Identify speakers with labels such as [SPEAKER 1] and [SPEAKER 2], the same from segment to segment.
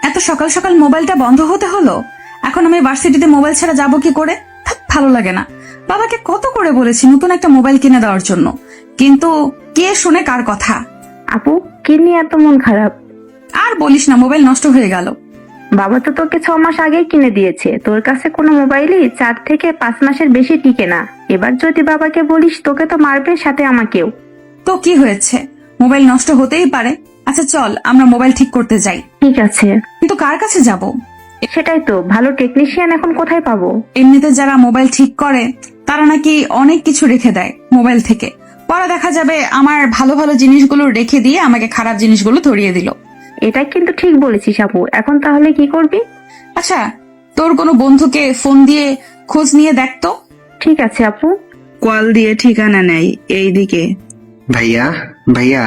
[SPEAKER 1] এত সকাল সকাল মোবাইলটা বন্ধ হতে হলো। এখন আমি ভার্সিটিতে মোবাইল ছাড়া যাবো কি করে? ভালো লাগে না। বাবাকে কত করে বলেছি নতুন একটা মোবাইল কিনে দেওয়ার জন্য, কিন্তু কে শুনে কার কথা।
[SPEAKER 2] আপু, কি নিয়ে এত মন খারাপ?
[SPEAKER 1] আর বলিস না, মোবাইল নষ্ট হয়ে গেল।
[SPEAKER 2] বাবা তো তোকে 6 মাস আগেই কিনে দিয়েছে। তোর কাছে কোনো মোবাইলই 4 থেকে 5 মাসের বেশি টিকে না। এবার যদি বাবাকে বলিস তোকে তো মারবে, সাথে আমাকেও।
[SPEAKER 1] তো কি হয়েছে, মোবাইল নষ্ট হতেই পারে। আচ্ছা চল আমরা মোবাইল ঠিক করতে যাই।
[SPEAKER 2] ঠিক আছে,
[SPEAKER 1] কিন্তু কার কাছে যাব?
[SPEAKER 2] সেটাই তো, ভালো টেকনিশিয়ান এখন কোথায় পাবো?
[SPEAKER 1] এমনিতে যারা মোবাইল ঠিক করে তারা নাকি অনেক কিছু রেখে দেয় মোবাইল থেকে। পরে দেখা যাবে আমার ভালো ভালো জিনিসগুলো রেখে দিয়ে আমাকে খারাপ জিনিসগুলো ধরিয়ে দিল।
[SPEAKER 2] এটা কিন্তু ঠিক বলেছিস আপু। এখন তাহলে কি করবি?
[SPEAKER 1] আচ্ছা, তোর কোনো বন্ধুকে ফোন দিয়ে খোঁজ নিয়ে দেখ তো।
[SPEAKER 2] ঠিক আছে আপু।
[SPEAKER 3] কল দিয়ে ঠিকানা নেই এইদিকে।
[SPEAKER 4] ভাইয়া, ভাইয়া,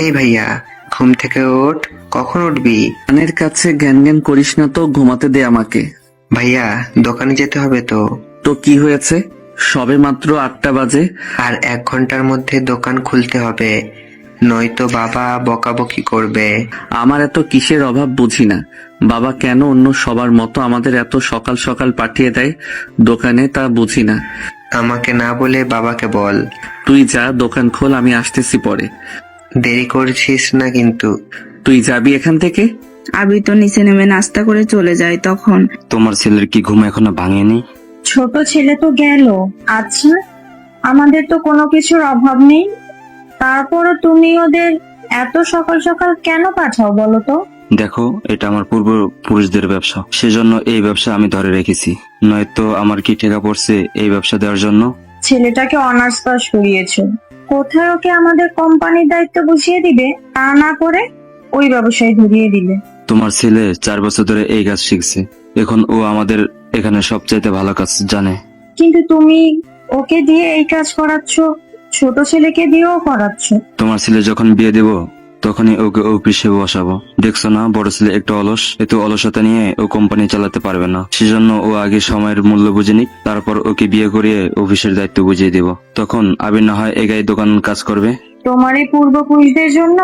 [SPEAKER 4] এই ভাইয়া, ঘুম থেকে ওঠ। কখন উঠবি?
[SPEAKER 5] কানের কাছে জ্ঞান জ্ঞান করিস না তো, ঘুমাতে দে আমাকে।
[SPEAKER 4] ভাইয়া, দোকানে যেতে হবে তো।
[SPEAKER 5] তো কি হয়েছে, সবে মাত্র 8টা বাজে।
[SPEAKER 4] আর 1 ঘন্টার মধ্যে দোকান খুলতে হবে, নয়তো বাবা বকাবকি করবে।
[SPEAKER 5] আমার এত কিসের অভাব বুঝি না। বাবা কেন অন্য সবার মতো আমাদের এত সকাল সকাল পাঠিয়ে দেয় দোকানে, তা বুঝি না।
[SPEAKER 4] আমাকে না বলে বাবাকে বল।
[SPEAKER 5] তুই যা, দোকান খোল, আমি আসতেছি পরে।
[SPEAKER 4] দেরি করছিস না কিন্তু।
[SPEAKER 5] তুই যাবি এখান থেকে?
[SPEAKER 3] আবি তো নিচে নেমে নাস্তা করে চলে যায়। তখন
[SPEAKER 6] তোমার ছেলের কি ঘুম এখনো ভাঙেনি?
[SPEAKER 7] ছোট ছেলে তো গেল। আচ্ছা, আমাদের তো কোনো কিছুর অভাব নেই, তারপরও তুমি ওদের এত সকাল সকাল কেন পাঠাও বলো তো?
[SPEAKER 6] দেখো, এটা আমার পূর্বপুরুষদের ব্যবসা, সেজন্য এই ব্যবসা আমি ধরে রেখেছি। নয়তো আমার কি ঠেকা পড়ছে এই ব্যবসা দেওয়ার জন্য?
[SPEAKER 7] ছেলেটাকে অনার্স পাস করিয়েছো, কোথায় ওকে আমাদের কোম্পানির দায়িত্ব বুঝিয়ে দিবে, তা না করে ওই ব্যবসায় ধরিয়ে দিলে।
[SPEAKER 6] তোমার ছেলে 4 বছর ধরে এই কাজ শিখছে, এখন ও আমাদের এখানে সবচাইতে ভালো কাজ জানে।
[SPEAKER 7] কিন্তু তুমি ওকে দিয়ে এই কাজ করাচ্ছ, ছোট ছেলেকে দিয়েও করাচ্ছ।
[SPEAKER 6] তোমার ছেলে যখন বিয়ে দেব তখনই ওকে অফিসে বসাবো। দেখছো না, বড় ছেলে একটু অলস, এত অলসতা নিয়ে ও কোম্পানি চালাতে পারবে না। সেজন্য ও আগে সময়ের মূল্য বুঝে নিক, তারপর ওকে বিয়ে করিয়ে অফিসের দায়িত্ব বুঝিয়ে দেব। তখন আবির না হয় এগাই দোকান কাজ করবে।
[SPEAKER 7] তোমার এই পূর্বপুরুষদের জন্য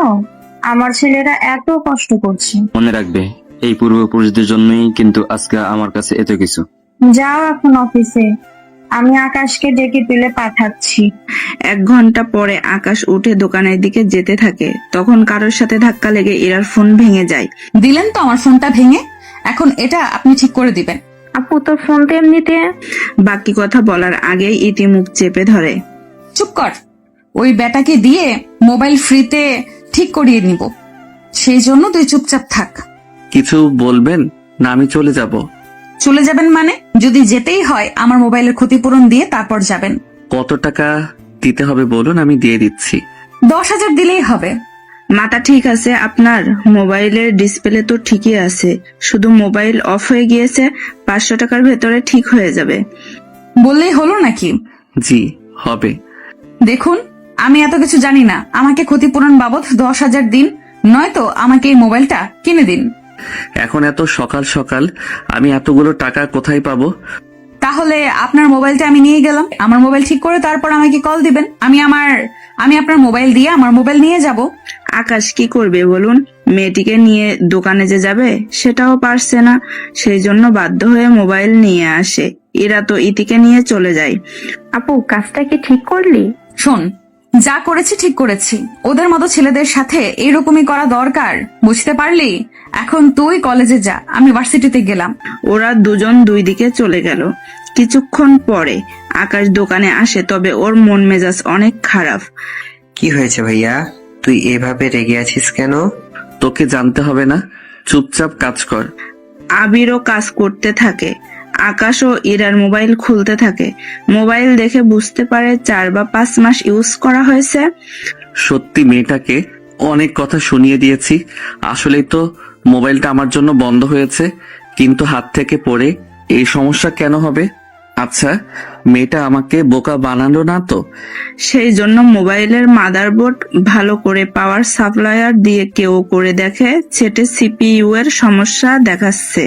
[SPEAKER 7] আমার ছেলেরা এত কষ্ট করছে।
[SPEAKER 6] মনে রাখবে, এই পূর্বপুরুষদের জন্যই কিন্তু আজকে আমার কাছে এত কিছু।
[SPEAKER 7] যাও এখন অফিসে, আমি আকাশকে ডেকে তুলে পাঠাচ্ছি।
[SPEAKER 3] 1 ঘন্টা পরে আকাশ উঠে দোকানের দিকে যেতে থাকে। তখন কারোর সাথে ধাক্কা লেগে ইরার ফোন ভেঙে যায়।
[SPEAKER 1] দিলেন তো আমার ফোনটা ভেঙে, এখন এটা আপনি ঠিক করে দিবেন।
[SPEAKER 2] আপু, তোর ফোন তো এমনিতে।
[SPEAKER 3] বাকি কথা বলার আগেই ইতি মুখ চেপে ধরে।
[SPEAKER 1] চুপ কর, ওই বেটাকে দিয়ে মোবাইল ফ্রিতে ঠিক করিয়ে নিব, সেই জন্য তুই চুপচাপ থাক।
[SPEAKER 5] কিছু বলবেন না? আমি চলে যাব।
[SPEAKER 1] চলে যাবেন মানে? যদি যেতেই হয় আমার মোবাইলের ক্ষতিপূরণ দিয়ে তারপর যাবেন।
[SPEAKER 5] কত টাকা দিতে হবে বলুন, আমি দিয়ে দিচ্ছি।
[SPEAKER 1] 10,000 দিলেই হবে।
[SPEAKER 3] মাথা ঠিক আছে আপনার? মোবাইলের ডিসপ্লে তো ঠিকই আছে, শুধু মোবাইল অফ হয়ে গিয়েছে। 500 টাকার ভেতরে ঠিক হয়ে যাবে।
[SPEAKER 1] বললেই হলো নাকি?
[SPEAKER 5] জি, হবে।
[SPEAKER 1] দেখুন, আমি এত কিছু জানি না, আমাকে ক্ষতিপূরণ বাবদ 10,000 দিন, নয়তো আমাকে এই মোবাইলটা কিনে দিন।
[SPEAKER 5] এখন এত সকাল সকাল আমি এতগুলো টাকা কোথায় পাবো?
[SPEAKER 1] তাহলে আপনার মোবাইলটা আমি নিয়ে গেলাম, আমার মোবাইল ঠিক করে তারপর আমাকে কল দিবেন। আমি আপনার মোবাইল দিয়ে আমার মোবাইল নিয়ে যাব।
[SPEAKER 3] আকাশ কি করবে বলুন? মেয়েটিকে নিয়ে দোকানে যে যাবে সেটাও পারছে না, সেই জন্য বাধ্য হয়ে মোবাইল নিয়ে আসে। এরা তো ইতিকে নিয়ে চলে যায়।
[SPEAKER 2] আপু, কাজটা কি ঠিক করলি?
[SPEAKER 1] শোন, যা করেছি ঠিক করেছি। ওদের মতো ছেলেদের সাথে এইরকমই করা দরকার, বুঝতে পারলি? এখন তুই কলেজে যা, আমি ভার্সিটিতে গেলাম।
[SPEAKER 3] ওরা দুজন দুই দিকে চলে গেল। কিছুক্ষণ পরে আকাশ দোকানে আসে, তবে ওর মন মেজাজ অনেক খারাপ।
[SPEAKER 4] কি হয়েছে ভাইয়া, তুই এভাবে রেগে আছিস কেন?
[SPEAKER 5] তোকে জানতে হবে না, চুপচাপ কাজ কর।
[SPEAKER 3] আবিরও কাজ করতে থাকে। আকাশও ইরার মোবাইল খুলতে থাকে। মোবাইল দেখে বুঝতে পারে 4 বা 5 মাস ইউজ করা হয়েছে।
[SPEAKER 5] সত্যি মেয়েটাকে অনেক কথা শুনিয়ে দিয়েছি। আসলেই তো মোবাইলটা আমার জন্য বন্ধ হয়েছে, কিন্তু হাত থেকে পড়ে এই সমস্যা কেন হবে? আচ্ছা, মেয়েটা আমাকে বোকা বানালো না তো?
[SPEAKER 3] সেই জন্য মোবাইলের মাদারবোর্ড ভালো করে পাওয়ার সাপ্লায়ার দিয়ে কেউ করে দেখে, সেটে সিপিইউ এর সমস্যা দেখাচ্ছে।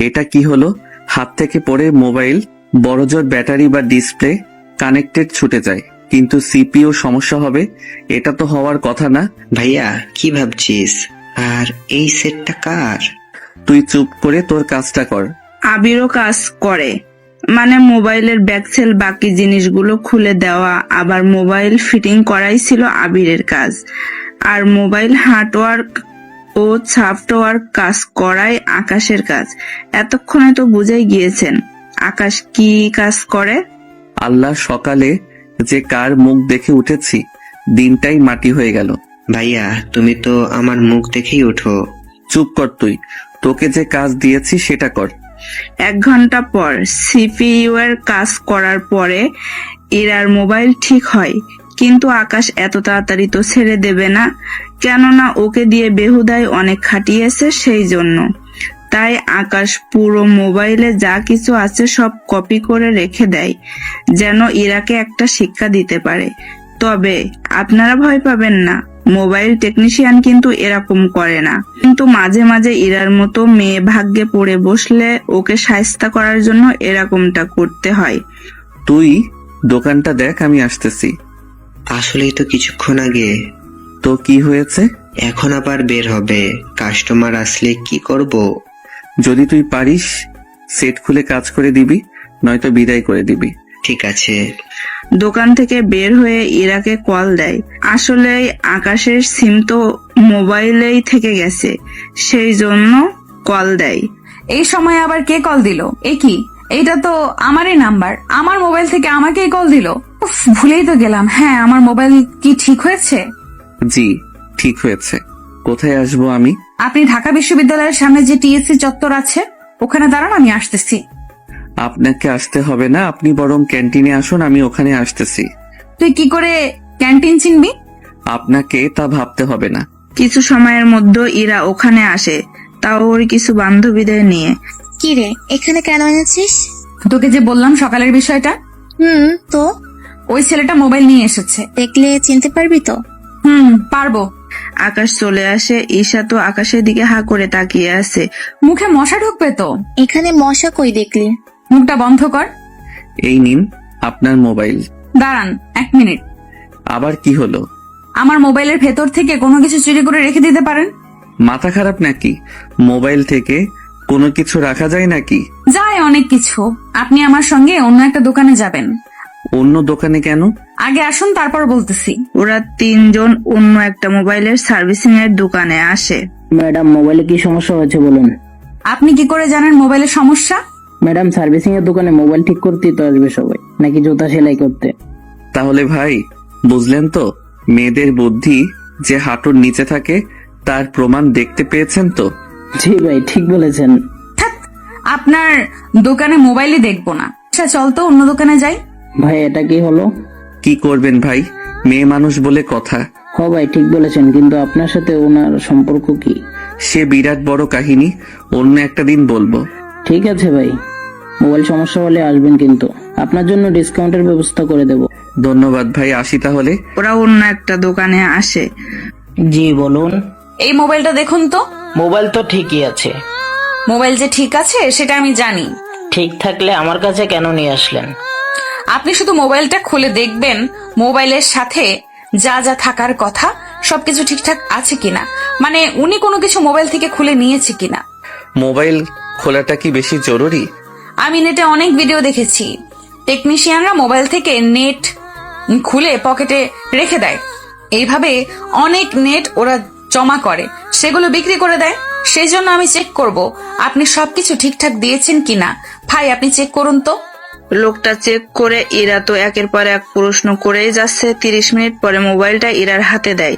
[SPEAKER 5] এটা কি হলো? হাত থেকে পড়ে মোবাইল, বড়জোর ব্যাটারি বা ডিসপ্লে কানেক্টেড ছুটে যায়, কিন্তু সিপিইউ সমস্যা হবে? এটা তো হওয়ার কথা না।
[SPEAKER 4] ভাইয়া, কি ভাবছিস? আর এই সেটটা কার?
[SPEAKER 5] তুই চুপ করে তোর কাজটা কর।
[SPEAKER 3] আবিরও কাজ করে, মানে মোবাইলের ব্যাকসেল বাকি জিনিসগুলো খুলে দেওয়া, আবার মোবাইল ফিটিং করাই ছিল আবিরের কাজ, আর মোবাইল হার্ডওয়ার্ক ও সফটওয়্যার কাজ করাই আকাশের কাজ। এতক্ষণে তো বুঝেই গিয়েছেন আকাশ কি কাজ করে।
[SPEAKER 5] আল্লাহ, সকালে যে কার মুখ দেখে উঠেছি, দিনটাই মাটি হয়ে গেল।
[SPEAKER 4] ভাইয়া, তুমি তো আমার মুখ দেখেই ওঠো।
[SPEAKER 5] চুপ কর তুই, তোকে যে কাজ দিয়েছি সেটা কর।
[SPEAKER 3] 1 ঘন্টা পর সিপিইউ এর কাজ করার পরে ইরার মোবাইল ঠিক হয়, কিন্তু আকাশ এত তাড়াতাড়ি তো ছেড়ে দেবে না, কেননা ওকে দিয়ে বেহুদাই অনেক খাটিয়েছে সেই জন্য। তাই আকাশ পুরো মোবাইলে যা কিছু আছে সব কপি করে রেখে দেয়, যেন ইরাকে একটা শিক্ষা দিতে পারে। তবে আপনারা ভয় পাবেন না, মোবাইল টেকনিশিয়ান কিন্তু এরকম করে না, কিন্তু মাঝে মাঝে ইরার মতো মেয়ে ভাগ্যে পড়ে বসলে ওকে শায়েস্তা করার জন্য এরকমটা করতে হয়।
[SPEAKER 5] তুই দোকানটা দেখ, আমি আসতেছি।
[SPEAKER 4] আসলেই তো কিছুক্ষণ আগে।
[SPEAKER 5] তো কি হয়েছে?
[SPEAKER 4] এখন আবার বের হবে, কাস্টমার আসলে কি করব?
[SPEAKER 5] যদি তুই পারিস সেট খুলে কাজ করে দিবি, নয়তো বিদায় করে দিবি।
[SPEAKER 4] ঠিক আছে।
[SPEAKER 3] দোকান থেকে বের হয়ে ইরাকে কল দেয়। আসলে আকাশের সিম তো মোবাইলেই থেকে গেছে, সেই জন্য কল দেয়।
[SPEAKER 1] এই সময় আবার কে কল দিল? এ কি, এইটা তো আমারই নাম্বার, আমার মোবাইল থেকে আমাকেই কল দিল। উফ, ভুলেই তো গেলাম। হ্যাঁ, আমার মোবাইল কি ঠিক হয়েছে?
[SPEAKER 5] জি, ঠিক হয়েছে। কোথায় আসবো আমি?
[SPEAKER 1] আপনি ঢাকা বিশ্ববিদ্যালয়ের সামনে যে টিএসসি চত্বর আছে, ওখানে দাঁড়ান, আমি আসতেছি।
[SPEAKER 5] আপনাকে আসতে হবে না, আপনি বরং ক্যান্টিনে আসুন, আমি ওখানে আসতেছি।
[SPEAKER 1] তুই কি করে ক্যান্টিন চিনবি?
[SPEAKER 5] আপনাকে তা ভাবতে হবে না।
[SPEAKER 3] কিছু সময়ের মধ্যে ইরা ওখানে আসে, তাও ওর কিছু বান্ধবীদের নিয়ে।
[SPEAKER 8] কি রে, এখানে কেন এনেছিস?
[SPEAKER 1] তোকে যে বললাম সকালের বিষয়টা,
[SPEAKER 8] তো
[SPEAKER 1] ওই ছেলেটা মোবাইল নিয়ে এসেছে।
[SPEAKER 8] দেখলে চিনতে পারবি তো?
[SPEAKER 1] পারবো।
[SPEAKER 3] আকাশ চলে আসে, ঈশা তো আকাশের দিকে হা করে তাকিয়ে আছে।
[SPEAKER 1] মুখে মশা ঢুকবে তো।
[SPEAKER 8] এখানে মশা কই দেখলি?
[SPEAKER 1] মুখটা বন্ধ কর।
[SPEAKER 5] এই নিন আপনার মোবাইল।
[SPEAKER 1] দাঁড়ান 1 মিনিট।
[SPEAKER 5] আবার কি হলো?
[SPEAKER 1] আমার মোবাইলের ভেতর থেকে কোনো কিছু চুরি করে রেখে দিতে পারেন?
[SPEAKER 5] মাথা খারাপ নাকি? মোবাইল থেকে কোনো কিছু রাখা যায় নাকি?
[SPEAKER 1] যায় অনেক কিছু। আপনি আমার সঙ্গে অন্য একটা দোকানে যাবেন।
[SPEAKER 5] অন্য দোকানে কেন?
[SPEAKER 1] আগে আসুন, তারপর বলতেছি।
[SPEAKER 3] ওরা 3 জন অন্য একটা মোবাইলের সার্ভিসিং এর দোকানে আসে।
[SPEAKER 9] ম্যাডাম, মোবাইলে কি সমস্যা হয়েছে বলুন।
[SPEAKER 1] আপনি কি করে জানেন মোবাইলের সমস্যা?
[SPEAKER 9] ম্যাডাম, সার্ভিসিং এর দোকানে মোবাইল ঠিক করতেই তো আসবে সবাই, নাকি জুতা সেলাই করতে?
[SPEAKER 5] তাহলে ভাই, বুঝলেন তো, মেয়েদের বুদ্ধি যে হাঁটুর নিচে থাকে তার প্রমাণ দেখতে পেয়েছেন তো?
[SPEAKER 9] জি ভাই, ঠিক বলেছেন।
[SPEAKER 1] আপনার দোকানে মোবাইলই দেখবো না। আচ্ছা, চল তো অন্য দোকানে যাই।
[SPEAKER 9] ভাই, এটা কি হলো?
[SPEAKER 5] কি করবেন ভাই, মেয়ে মানুষ বলে কথা।
[SPEAKER 9] হ ভাই, ঠিক বলেছেন, কিন্তু আপনার সাথে ওনার সম্পর্ক কি?
[SPEAKER 5] সে বিরাট বড় কাহিনী, অন্য একটা দিন বলবো।
[SPEAKER 9] ঠিক আছে ভাই, মোবাইল সমস্যা হলে আসবেন, কিন্তু আপনার জন্য ডিসকাউন্টের ব্যবস্থা করে দেব।
[SPEAKER 5] ধন্যবাদ ভাই, আসি তাহলে।
[SPEAKER 3] ওরা অন্য একটা দোকানে আসে।
[SPEAKER 9] জি বলুন।
[SPEAKER 1] এই মোবাইলটা দেখুন তো।
[SPEAKER 9] মোবাইল তো ঠিকই আছে।
[SPEAKER 1] মোবাইল যে ঠিক আছে সেটা আমি জানি।
[SPEAKER 9] ঠিক থাকলে আমার কাছে কেন নিয়ে আসলেন?
[SPEAKER 1] আপনি শুধু মোবাইলটা খুলে দেখবেন মোবাইলের সাথে যা যা থাকার কথা সবকিছু ঠিকঠাক আছে কিনা, মানে উনি কোনো কিছু মোবাইল থেকে খুলে নিয়েছে কিনা।
[SPEAKER 5] মোবাইল খোলাটা কি বেশি জরুরি?
[SPEAKER 1] আমি নেটে অনেক ভিডিও দেখেছি, টেকনিশিয়ানরা মোবাইল থেকে নেট খুলে পকেটে রেখে দেয়। এইভাবে অনেক নেট ওরা জমা করে, সেগুলো বিক্রি করে দেয়। সেই জন্য আমি চেক করব আপনি সবকিছু ঠিকঠাক দিয়েছেন কিনা। ভাই, আপনি চেক করুন তো।
[SPEAKER 3] লোকটা চেক করে, ইরা তো একের পর এক প্রশ্ন করেই যাচ্ছে। 30 মিনিট পরে মোবাইলটা ইরার হাতে দেয়।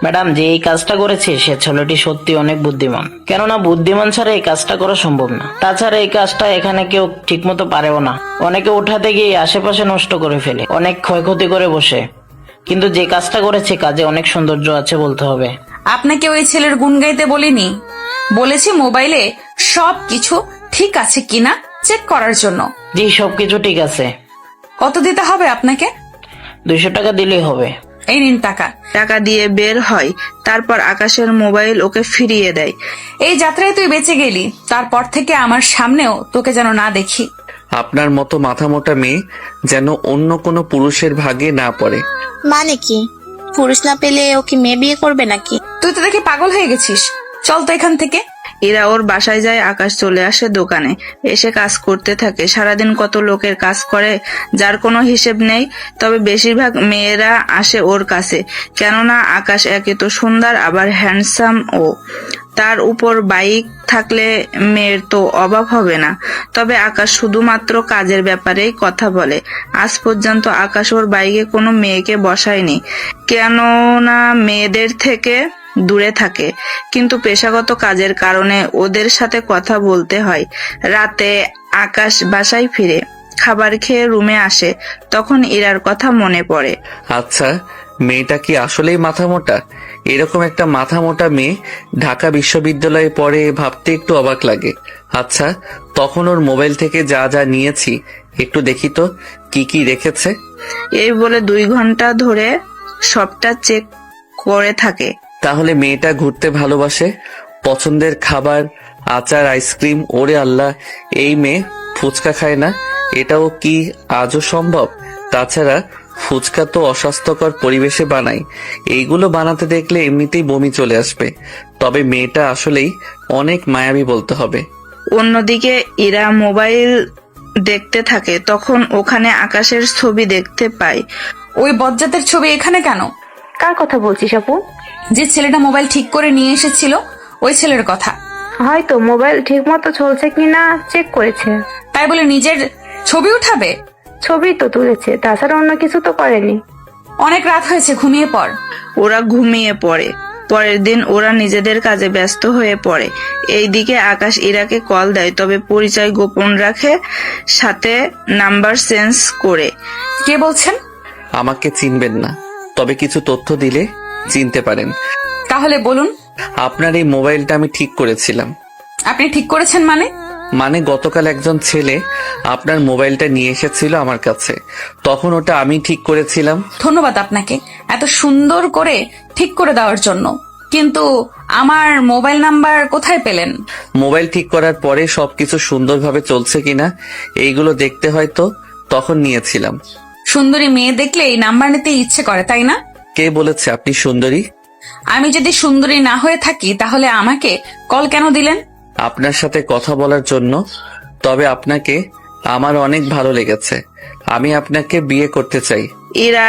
[SPEAKER 9] ম্যাডাম, যে এই কাজটা করেছে সে ছেলেটি সত্যি অনেক বুদ্ধিমান, কেননা বুদ্ধিমান ছাড়া এই কাজটা করা সম্ভব না। তাছাড়া এই কাজটা এখানে কেউ ঠিকমতো পারেও না, অনেকে উঠাতে গিয়ে আশেপাশে নষ্ট করে ফেলে, অনেক ক্ষয়ক্ষতি করে বসে। কিন্তু যে কাজটা করেছে কাজে অনেক সৌন্দর্য আছে বলতে হবে।
[SPEAKER 1] আপনাকে ওই ছেলের গুণ গাইতে বলিনি, বলেছি মোবাইলে সবকিছু ঠিক আছে কিনা চেক করার জন্য।
[SPEAKER 9] জি, সবকিছু ঠিক আছে।
[SPEAKER 1] কত দিতে হবে আপনাকে?
[SPEAKER 9] 200 টাকা দিলেই হবে।
[SPEAKER 1] এই নিন টাকা।
[SPEAKER 3] টাকা দিয়ে বের হয়, তারপর আকাশের মোবাইল ওকে ফিরিয়ে দেয়।
[SPEAKER 1] এই যাত্রায় তুই বেঁচে গেলি, তারপর থেকে আমার সামনেও তোকে যেন না দেখি।
[SPEAKER 5] আপনার মতো মাথা মোটা মেয়ে যেন অন্য কোনো পুরুষের ভাগে না পড়ে।
[SPEAKER 8] মানে কি? পুরুষ না পেলে ও কি মেয়ে বিয়ে করবে নাকি?
[SPEAKER 1] তুই তো দেখি পাগল হয়ে গেছিস, চল তো এখান থেকে।
[SPEAKER 3] এরা ওর বাসায় যায়, আকাশ চলে আসে দোকানে, এসে কাজ করতে থাকে। সারাদিন কত লোকের কাজ করে যার কোনো হিসেব নেই, তবে বেশিরভাগ মেয়েরা আসে ওর কাছে, কেননা আকাশ একে তো সুন্দর আবার হ্যান্ডসাম, ও তার উপর বাইক থাকলে মেয়ের তো অভাব হবে না। তবে আকাশ শুধুমাত্র কাজের ব্যাপারেই কথা বলে। আজ পর্যন্ত আকাশ ওর বাইকে কোনো মেয়েকে বসায়নি, কেননা মেয়েদের থেকে দূরে থাকে, কিন্তু পেশাগত কাজের কারণে ওদের সাথে কথা বলতে হয়। রাতে আকাশ বাসায় ফিরে খাবার খেয়ে রুমে আসে, তখন ইরার কথা মনে পড়ে।
[SPEAKER 5] আচ্ছা, মেয়েটা কি আসলেই মাথা মোটা? এরকম একটা মাথা মোটা মেয়ে ঢাকা বিশ্ববিদ্যালয়ে পড়ে ভাবতে একটু অবাক লাগে। আচ্ছা, তখন ওর মোবাইল থেকে যা যা নিয়েছি একটু দেখি তো কি কি রেখেছে।
[SPEAKER 3] এই বলে 2 ঘন্টা ধরে সবটা চেক করে থাকে।
[SPEAKER 5] তাহলে মেয়েটা ঘুরতে ভালোবাসে, পছন্দের খাবার, আচার, আইসক্রিম। ওরে আল্লাহ, এই মেয়ে ফুচকা খায় না, এটাও কি আজও সম্ভব? তাছাড়া ফুচকা তো অস্বাস্থ্যকর পরিবেশে বানায়, এইগুলো বানাতে দেখলে এমনিতেই বমি চলে আসবে। তবে মেয়েটা আসলেই অনেক মায়াবী বলতে হবে।
[SPEAKER 3] অন্যদিকে ইরা মোবাইল দেখতে থাকে, তখন ওখানে আকাশের ছবি দেখতে পায়।
[SPEAKER 1] ওই বজ্জাতের ছবি এখানে কেন?
[SPEAKER 2] কার কথা বলছিস আপু?
[SPEAKER 1] যে ছেলেটা মোবাইল ঠিক করে নিয়ে এসেছিল, ওই ছেলের কথা।
[SPEAKER 2] হয়তো মোবাইল ঠিক মতো চলছে কিনা চেক করেছে।
[SPEAKER 1] তাই বলে নিজের ছবি উঠাবে?
[SPEAKER 2] ছবি তো তুলেছে, তাছাড়া অন্য কিছু তো করেনি।
[SPEAKER 1] অনেক রাত হয়েছে, ঘুমিয়ে পড়।
[SPEAKER 3] ওরা ঘুমিয়ে পড়ে। পরের দিন ওরা নিজেদের কাজে ব্যস্ত হয়ে পড়ে। এইদিকে আকাশ ইরাকে কল দেয়, তবে পরিচয় গোপন রাখে, সাথে নাম্বার চেঞ্জ করে।
[SPEAKER 1] কে বলছেন?
[SPEAKER 5] আমাকে চিনবেন না, তবে কিছু তথ্য দিলে চিনতে পারেন।
[SPEAKER 1] তাহলে বলুন।
[SPEAKER 5] আপনার এই মোবাইলটা আমি ঠিক করেছিলাম।
[SPEAKER 1] আপনি ঠিক করেছেন মানে?
[SPEAKER 5] মানে গতকাল একজন ছেলে আপনার মোবাইলটা নিয়ে এসেছিল আমার কাছে, তখন ওটা আমি ঠিক করেছিলাম।
[SPEAKER 1] ধন্যবাদ আপনাকে এত সুন্দর করে ঠিক করে দেওয়ার জন্য, কিন্তু আমার মোবাইল নাম্বার কোথায় পেলেন?
[SPEAKER 5] মোবাইল ঠিক করার পরে সবকিছু সুন্দরভাবে চলছে কিনা এইগুলো দেখতে হয়তো তখন নিয়েছিলাম।
[SPEAKER 1] সুন্দরী মেয়ে দেখলে এই নাম্বার নিতে ইচ্ছে করে, তাই না?
[SPEAKER 5] কে বলেছে আপনি সুন্দরী?
[SPEAKER 1] আমি যদি সুন্দরী না হয়ে থাকি তাহলে আমাকে কল কেন দিলেন?
[SPEAKER 5] আপনার সাথে কথা বলার জন্য। তবে আপনাকে আমার অনেক ভালো লেগেছে, আমি আপনাকে বিয়ে করতে চাই।
[SPEAKER 3] ইরা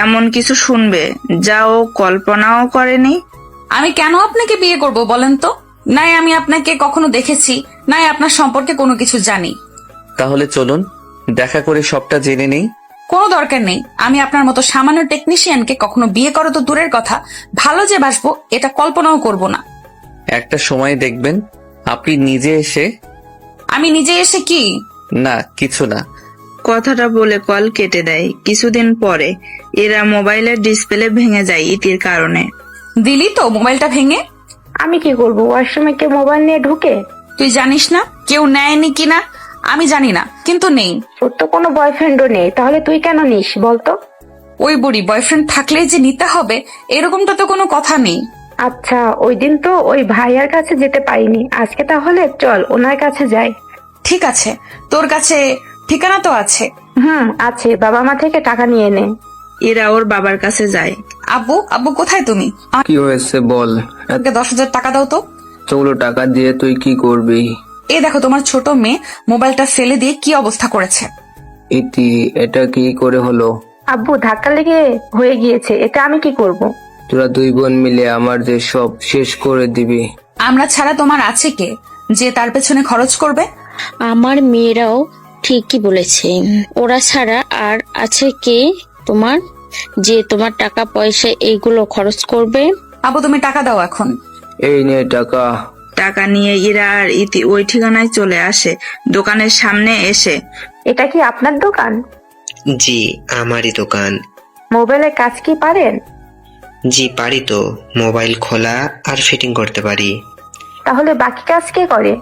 [SPEAKER 3] এমন কিছু শুনবে যা ও কল্পনাও করেনি।
[SPEAKER 1] আমি কেন আপনাকে বিয়ে করব বলেন তো? নাই আমি আপনাকে কখনো দেখেছি, নাই আপনার সম্পর্কে কোনো কিছু জানি।
[SPEAKER 5] তাহলে চলুন দেখা করে সবটা জেনে নেই।
[SPEAKER 1] কোনো দরকার নেই। আমি আপনার মতো সামান্য টেকনিশিয়ানকে কখনো বিয়ে করা তো দূরের কথা, ভালো যে বাসবো এটা কল্পনাও করব না।
[SPEAKER 5] একটা সময় দেখবেন আপনি নিজে এসে।
[SPEAKER 1] আমি নিজে এসে কি?
[SPEAKER 5] না কিছু না।
[SPEAKER 3] কথাটা বলে কল কেটে দেয়। কিছুদিন পরে এরা মোবাইলের ডিসপ্লে ভেঙে যায় ইতির কারণে।
[SPEAKER 1] দিলি তো মোবাইলটা ভেঙে?
[SPEAKER 2] আমি কি করবো? ওয়াশরুমে কেউ মোবাইল নিয়ে ঢুকে?
[SPEAKER 1] তুই জানিস না কেউ নেয়নি কিনা? আমি জানি না, কিন্তু নেই।
[SPEAKER 2] তোর তো কোনো বয়ফ্রেন্ডও নেই, তাহলে তুই কেন নিস বলতো?
[SPEAKER 1] ওই বুড়ি বয়ফ্রেন্ড থাকলেই যে নিতে হবে এরকমটা তো কোনো কথা নেই।
[SPEAKER 2] আচ্ছা, ওই দিন তো ওই ভাইয়ার কাছে যেতে পারিনি, আজকে তাহলে চল ওনার কাছে যাই।
[SPEAKER 1] ঠিক আছে, তোর কাছে ঠিকানা তো আছে?
[SPEAKER 2] আছে, বাবা মা থেকে টাকা নিয়ে নে।
[SPEAKER 3] এরা ওর বাবার কাছে যায়।
[SPEAKER 1] আব্বু, আব্বু কোথায় তুমি?
[SPEAKER 10] কি হয়েছে বল?
[SPEAKER 1] আমাকে 10,000 টাকা দাও তো।
[SPEAKER 10] এতগুলো টাকা দিয়ে তুই কি করবি?
[SPEAKER 1] এই দেখো তোমার ছোট মেয়ে মোবাইলটা ফেলে দিয়ে কি অবস্থা করেছে।
[SPEAKER 10] ইতি, এটা কি করে হলো?
[SPEAKER 2] আব্বু, ধাক্কা লেগে হয়ে গিয়েছে, এটা আমি কি করব?
[SPEAKER 10] তোরা 2 বোন মিলে আমার যে সব শেষ করে দিবি।
[SPEAKER 1] আমরা ছাড়া তোমার আছে কে যে তার পেছনে খরচ করবে?
[SPEAKER 11] আমার মেয়েরাও ঠিকই বলেছে, ওরা ছাড়া আর আছে কে তোমার যে তোমার টাকা পয়সা এইগুলো খরচ করবে?
[SPEAKER 1] আব্বু তুমি টাকা দাও এখন।
[SPEAKER 10] এই নে টাকা।
[SPEAKER 3] টাকা নিয়ে ইরা আর ইতি ওই ঠিকানায় চলে আসে। দোকানের সামনে এসে,
[SPEAKER 2] এটা কি আপনার দোকান?
[SPEAKER 4] জি, আমারই দোকান।
[SPEAKER 2] মোবাইলের কাজ কি পারেন?
[SPEAKER 4] জি পারি তো, মোবাইল খোলা আর ফিটিং করতে পারি।
[SPEAKER 2] তাহলে বাকি কাজ কে করে?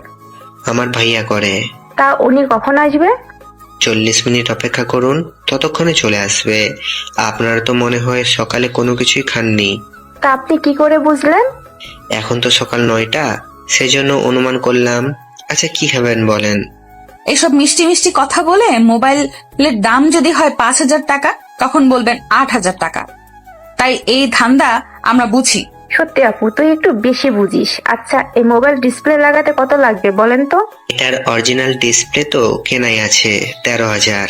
[SPEAKER 4] আমার ভাইয়া করে।
[SPEAKER 2] তা উনি কখন আসবে?
[SPEAKER 4] 40 মিনিট অপেক্ষা করুন, ততক্ষণে চলে আসবে। আপনারা তো মনে হয় সকালে কোনো কিছুই খাননি।
[SPEAKER 2] তা আপনি কি করে বুঝলেন?
[SPEAKER 4] এখন তো সকাল 9টা, সেজন্য অনুমান করলাম। আচ্ছা কি খাবেন বলেন?
[SPEAKER 1] এইসব মিষ্টি মিষ্টি কথা বলে মোবাইলের দাম যদি হয় 5,000 টাকা তখন বলবেন 8,000 টাকা। তাই এই ধান্দা আমরা বুঝি।
[SPEAKER 2] সত্যি আপু, তুই একটু বেশি বুঝিস। আচ্ছা, এই মোবাইল ডিসপ্লে লাগাতে কত লাগবে বলেন তো?
[SPEAKER 4] এটার অরিজিনাল ডিসপ্লে তো কেনাই আছে 13,000।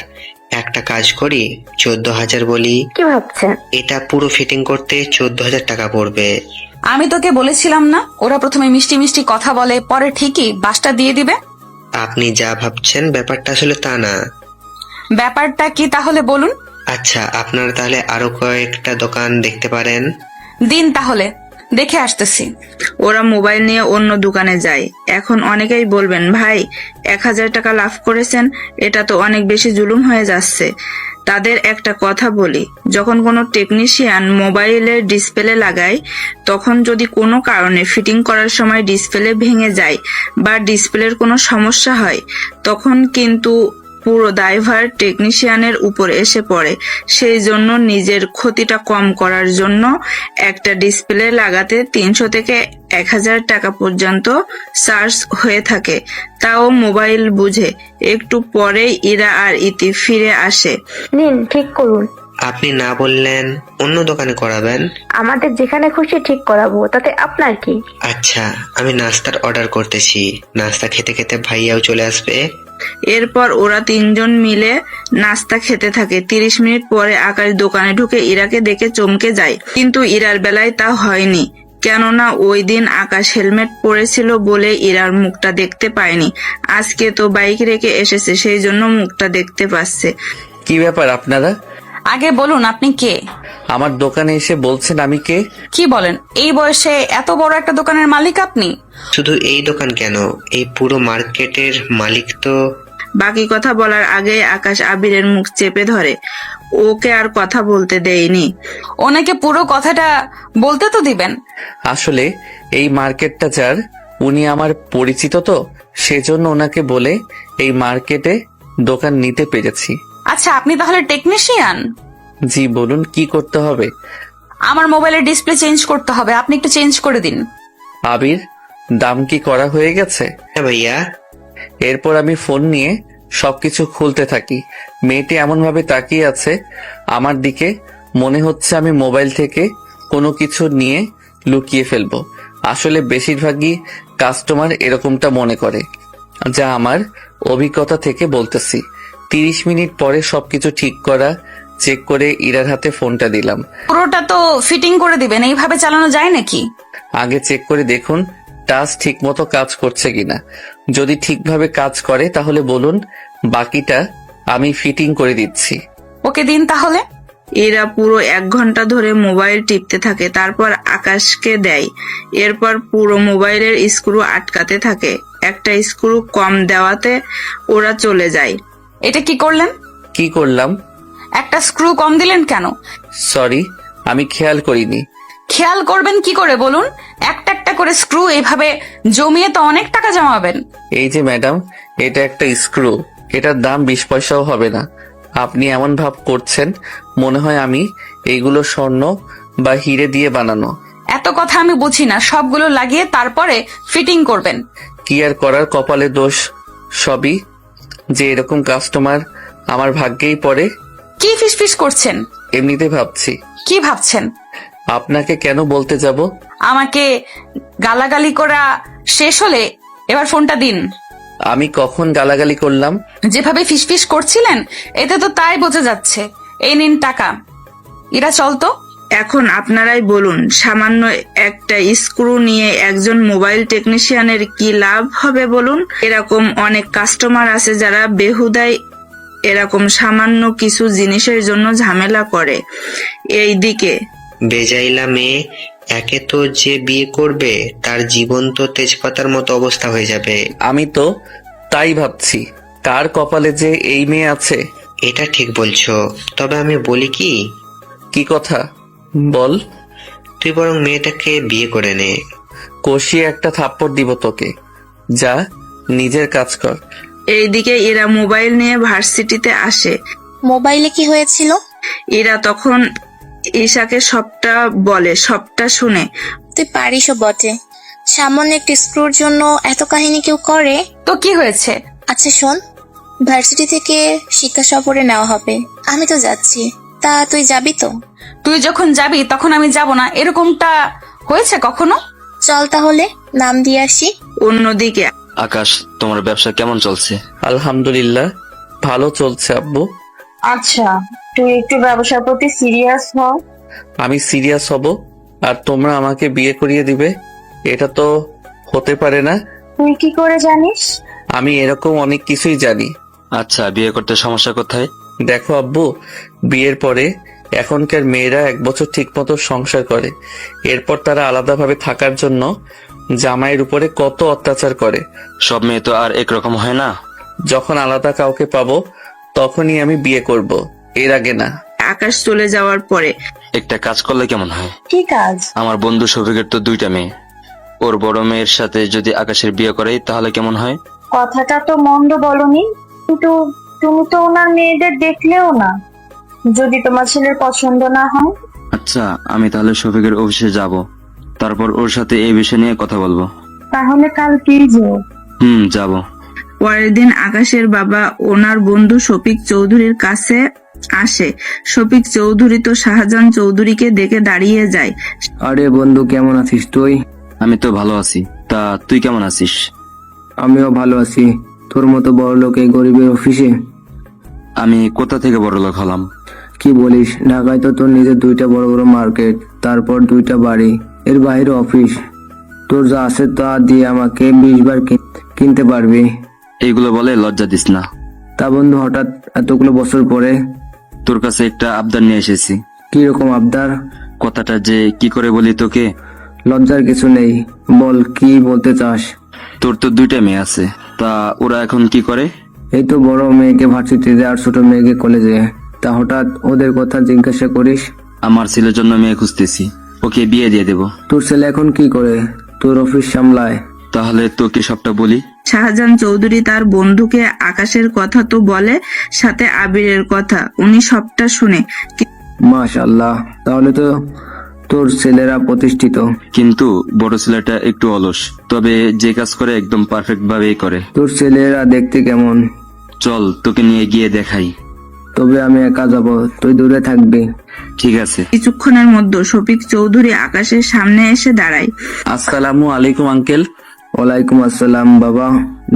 [SPEAKER 4] একটা কাজ করি 14,000 বলি।
[SPEAKER 2] কি ভাবছেন?
[SPEAKER 4] এটা পুরো ফিটিং করতে 14,000 টাকা পড়বে।
[SPEAKER 1] আমি তোকে বলেছিলাম না, ওরা প্রথমে মিষ্টি মিষ্টি কথা বলে, পরে ঠিকই বাসটা দিয়ে দিবে।
[SPEAKER 4] আপনি যা ভাবছেন ব্যাপারটা আসলে তা না।
[SPEAKER 1] ব্যাপারটা কি তাহলে বলুন।
[SPEAKER 4] আচ্ছা, আপনারা তাহলে আরো কয়েকটা দোকান দেখতে পারেন।
[SPEAKER 1] দিন তাহলে, দেখে আসতেছি।
[SPEAKER 3] ওরা মোবাইল নিয়ে অন্য দোকানে যায়। এখন অনেকেই বলবেন, ভাই 1,000 টাকা লাভ করেছেন, এটা তো অনেক বেশি জুলুম হয়ে যাচ্ছে। তাদের একটা কথা বলি, যখন কোনো টেকনিশিয়ান মোবাইলের ডিসপ্লে লাগায়, তখন যদি কোনো কারণে ফিটিং করার সময় ডিসপ্লে ভেঙে যায় বা ডিসপ্লের কোনো সমস্যা হয়, তখন কিন্তু পুরো দায়ভার টেকনিশিয়ানের উপর এসে পড়ে। সেই জন্য নিজের ক্ষতিটা কম করার জন্য একটা ডিসপ্লে লাগাতে 300 থেকে 1,000 টাকা পর্যন্ত চার্জ হয়ে থাকে। তাও মোবাইল বুঝে। একটু পরেই ইরা আর ইতি ফিরে আসে।
[SPEAKER 2] নিন, ঠিক করুন।
[SPEAKER 4] আপনি না বললেন অন্য দোকানে করাবেন।
[SPEAKER 2] আমাদের যেখানে খুশি ঠিক করাবো, তাতে আপনার কি?
[SPEAKER 4] আচ্ছা, আমি নাস্তার অর্ডার করতেছি। নাস্তা খেতে খেতে ভাইয়াও চলে আসবে।
[SPEAKER 3] এরপর ওরা 3 জন মিলে নাস্তা খেতে থাকে। 30 মিনিট পরে আকাশ দোকানে ঢুকে ইরাকে দেখে চমকে যায়, কিন্তু ইরার বেলায় তা হয়নি। কেননা ওই দিন আকাশ হেলমেট পরেছিল বলে ইরার মুখটা দেখতে পায়নি। আজকে তো বাইক রেখে এসেছে, সেই জন্য মুখটা দেখতে পাচ্ছে।
[SPEAKER 5] কি ব্যাপার আপনারা?
[SPEAKER 1] আগে বলুন আপনি কে?
[SPEAKER 5] আমার দোকানে এসে বলছেন আমি কে?
[SPEAKER 1] কি বলেন, এই বয়সে এত বড় একটা দোকানের মালিক আপনি?
[SPEAKER 4] শুধু এই দোকান কেন, এই পুরো মার্কেটের মালিক তো।
[SPEAKER 3] বাকি কথা বলার আগে আকাশ আবিরের মুখ চেপে ধরে। ওকে আর কথা বলতে দেয়নি।
[SPEAKER 1] ওনাকে পুরো কথাটা বলতে তো দিবেন।
[SPEAKER 5] আসলে এই মার্কেটটা যার, উনি আমার পরিচিত, তো সেজন্য ওনাকে বলে এই মার্কেটে দোকান নিতে পেরেছি।
[SPEAKER 1] আচ্ছা, আপনি তাহলে টেকনিশিয়ান?
[SPEAKER 5] জি বলুন, কি করতে হবে?
[SPEAKER 1] আমার মোবাইলের ডিসপ্লে চেঞ্জ করতে হবে, আপনি একটু চেঞ্জ করে দিন।
[SPEAKER 5] আবির, দাম কি করা হয়ে গেছে?
[SPEAKER 4] হ্যাঁ ভাইয়া।
[SPEAKER 5] এরপর আমি ফোন নিয়ে সবকিছু খুলতে থাকি। মেয়েটি এমন ভাবে তাকিয়ে আছে আমার দিকে, মনে হচ্ছে আমি মোবাইল থেকে কোনো কিছু নিয়ে লুকিয়ে ফেলবো। আসলে বেশিরভাগই কাস্টমার এরকমটা মনে করে, যা আমার অভিজ্ঞতা থেকে বলতেছি। 30 মিনিট পরে সবকিছু ঠিক করা চেক করে ইরার হাতে ফোনটা দিলাম।
[SPEAKER 1] পুরোটা তো ফিটিং করে দিবেন, এইভাবে চালানো যায় নাকি?
[SPEAKER 5] আগে চেক করে দেখুন টাচ ঠিক মতো কাজ করছে কিনা। যদি ঠিকভাবে কাজ করে তাহলে বলুন, বাকিটা আমি ফিটিং করে দিচ্ছি।
[SPEAKER 1] ওকে দিন তাহলে।
[SPEAKER 3] এরা পুরো 1 ঘন্টা ধরে মোবাইল টিপতে থাকে, তারপর আকাশকে দেয়। এরপর পুরো মোবাইলের স্ক্রু আটকাতে থাকে। একটা স্ক্রু কম দেওয়াতে ওরা চলে যায়।
[SPEAKER 1] এটা কি করলেন?
[SPEAKER 5] কি করলাম?
[SPEAKER 1] একটা স্ক্রু কম দিলেন কেন?
[SPEAKER 5] সরি, আমি খেয়াল করিনি।
[SPEAKER 1] খেয়াল করবেন কি করে বলুন? একটা একটা করে স্ক্রু এইভাবে জমিয়ে তো অনেক টাকা জমাবেন।
[SPEAKER 5] এই যে ম্যাডাম, এটা একটা স্ক্রু, এটার দাম 20 পয়সাও হবে না। আপনি এমন ভাব করছেন মনে হয় আমি এইগুলো স্বর্ণ বা হিরে দিয়ে বানানো।
[SPEAKER 1] এত কথা আমি বুঝি না, সবগুলো লাগিয়ে তারপরে ফিটিং করবেন।
[SPEAKER 5] কি আর করার, কপালে দোষ সবই, যে এরকম কাস্টমার আমার ভাগ্যেই পড়ে।
[SPEAKER 1] কি ফিসফিস করছেন?
[SPEAKER 5] এমনিতে ভাবছি।
[SPEAKER 1] কি ভাবছেন?
[SPEAKER 5] আপনাকে কেন বলতে যাব?
[SPEAKER 1] আমাকে গালাগালি করা শেষ হলে এবার ফোনটা দিন।
[SPEAKER 5] আমি কখন গালাগালি করলাম?
[SPEAKER 1] যেভাবে ফিসফিস করছিলেন এতে তো তাই বোঝা যাচ্ছে। এই নিন টাকা। এরা চলতো।
[SPEAKER 3] এখন আপনারাই বলুন, সামান্য একটা স্ক্রু নিয়ে একজন মোবাইল টেকনিশিয়ানের কি লাভ হবে বলুন? এরকম অনেক কাস্টমার আছে যারা বেহুদাই এরকম সামান্য কিছু জিনিসের জন্য ঝামেলা করে। এইদিকে
[SPEAKER 4] বেজাইলা মেয়ে, একে তো যে বিয়ে করবে তার জীবন তো তেজপাতার মতো অবস্থা হয়ে যাবে।
[SPEAKER 5] আমি তো তাই ভাবছি, কার কপালে যে এই মেয়ে আছে।
[SPEAKER 4] এটা ঠিক বলছো, তবে আমি বলি কি?
[SPEAKER 5] কি কথা বল?
[SPEAKER 4] তুই বরং মেয়েটাকে বিয়ে করে নে।
[SPEAKER 5] কষিয়ে একটা থাপ্পড় দিব তোকে। যা, নিজের কাজ কর।
[SPEAKER 3] এইদিকে এরা মোবাইল নিয়ে ভার্সিটিতে আসে।
[SPEAKER 8] মোবাইলে কি হয়েছিল?
[SPEAKER 3] এরা তখন ঈশাকে সবটা বলে, সবটা শুনে।
[SPEAKER 8] তুই পারিসও বটে, সামান্য একটি স্ক্রুর জন্য এত কাহিনী কেউ করে?
[SPEAKER 1] তো কি হয়েছে?
[SPEAKER 8] আচ্ছা শোন, ভার্সিটি থেকে শিক্ষা সফরে নেওয়া হবে, আমি তো যাচ্ছি, তা তুই যাবি তো?
[SPEAKER 1] তুই যখন যাবি তখন আমি যাব না, এরকমটা হয়েছে কখনো?
[SPEAKER 8] চল তাহলে নাম দিয়ে আসি।
[SPEAKER 3] অন্যদিকে
[SPEAKER 6] আকাশ, তোমার ব্যবসা কেমন চলছে?
[SPEAKER 5] আলহামদুলিল্লাহ, ভালো চলছে আব্বু।
[SPEAKER 7] আচ্ছা, তুই একটু ব্যবসার প্রতি সিরিয়াস হ।
[SPEAKER 5] আমি সিরিয়াস হব আর তোমরা আমাকে বিয়ে করিয়ে দিবে? এটা তো হতে পারে না।
[SPEAKER 7] তুই কি করে জানিস?
[SPEAKER 5] আমি এরকম অনেক কিছুই জানি।
[SPEAKER 6] আচ্ছা, বিয়ে করতে সমস্যা কোথায়?
[SPEAKER 5] দেখো আব্বু, বিয়ের পরে এখনকার মেয়েরা 1 বছর ঠিক মতো সংসার করে, এরপর তারা আলাদাভাবে থাকার জন্য জামাইয়ের উপরে কত অত্যাচার করে।
[SPEAKER 6] সব মেয়ে তো আর একরকম হয় না।
[SPEAKER 5] যখন আলাদা কাউকে পাবো তখনই আমি বিয়ে করব, এর আগে না।
[SPEAKER 3] আকাশ চলে যাওয়ার পরে
[SPEAKER 6] একটা কাজ করলে কেমন হয়?
[SPEAKER 7] কি কাজ?
[SPEAKER 6] আমার বন্ধু শফিকের তো 2টা মেয়ে, ওর বড় মেয়ের সাথে যদি আকাশের বিয়ে করে তাহলে কেমন হয়?
[SPEAKER 7] কথাটা তো মন্দ বলনি, কিন্তু তুমি তো ওনার মেয়েদের দেখলেও না। যদি তোমার ছেলের পছন্দ না হয়?
[SPEAKER 6] আচ্ছা, আমি তাহলে শফিকের অফিসে যাব, তারপর ওর সাথে এই বিষয় নিয়ে কথা বলবো।
[SPEAKER 7] তাহলে কাল কি যাও?
[SPEAKER 6] যাব।
[SPEAKER 3] পরের দিন আকাশের বাবা ওনার বন্ধু শফিক চৌধুরীর কাছে আসে। শফিক চৌধুরী তো শাহজাহান চৌধুরীকে দেখে দাঁড়িয়ে যায়।
[SPEAKER 10] আরে বন্ধু, কেমন আছিস তুই?
[SPEAKER 6] আমি তো ভালো আছি, তা তুই কেমন আছিস?
[SPEAKER 10] আমিও ভালো আছি। তোর মতো বড় লোক এই গরিবের অফিসে?
[SPEAKER 6] আমি কোথা থেকে বড় লোক হলাম?
[SPEAKER 10] কি বলিস, ঢাকায় তো তোর নিজের 2টা বড় বড় মার্কেট, তারপর 2টা বাড়ি, এর বাইরে অফিস। তোর যা আছে তা দিয়ে আমাকে 20 বার কিনতে পারবি।
[SPEAKER 6] এইগুলো বলে লজ্জা দিস না।
[SPEAKER 10] তা বন্ধু, হঠাৎ এতগুলো বছর পরে
[SPEAKER 6] তোর কাছে একটা আবদার নিয়ে এসেছি।
[SPEAKER 10] কি রকম আবদার?
[SPEAKER 6] কথাটা যে কি করে বলি তোকে।
[SPEAKER 10] লজ্জার কিছু নেই, বল কি বলতে চাস।
[SPEAKER 6] তোর তো 2টা মেয়ে আছে, তা ওরা এখন কি করে?
[SPEAKER 10] এই তো বড় মেয়েকে ভার্সিটিতে আর ছোট মেয়েকে কলেজে। তা হঠাৎ ওদের কথা জিজ্ঞাসা করিস?
[SPEAKER 6] আমার ছেলের জন্য মেয়ে খুঁজতেছি, ওকে বিয়ে দিয়ে দেব।
[SPEAKER 10] তোর ছেলে এখন কি করে? তোর অফিস সামলায়।
[SPEAKER 6] তাহলে তোকে সবটা বলি।
[SPEAKER 3] শাহজাহান চৌধুরী তার বন্ধুকে আকাশের কথা তো বলে, সাথে আবিরের কথা। উনি সবটা শুনে
[SPEAKER 10] মাশাআল্লাহ, তাহলে তো তোর ছেলেরা প্রতিষ্ঠিত।
[SPEAKER 6] কিন্তু বড় ছেলেটা একটু অলস, তবে যে কাজ করে একদম পারফেক্ট ভাবেই করে।
[SPEAKER 10] তোর ছেলেরা দেখতে কেমন?
[SPEAKER 6] চল তোকে নিয়ে গিয়ে দেখাই।
[SPEAKER 10] তবে আমি একা যাব, তুই দূরে থাকবি।
[SPEAKER 6] ঠিক আছে।
[SPEAKER 3] কিছুক্ষণের মধ্যে শফিক চৌধুরী আকাশের সামনে এসে দাঁড়ায়।
[SPEAKER 5] আসসালামু আলাইকুম আঙ্কেল।
[SPEAKER 10] ওয়ালাইকুম আসসালাম। বাবা,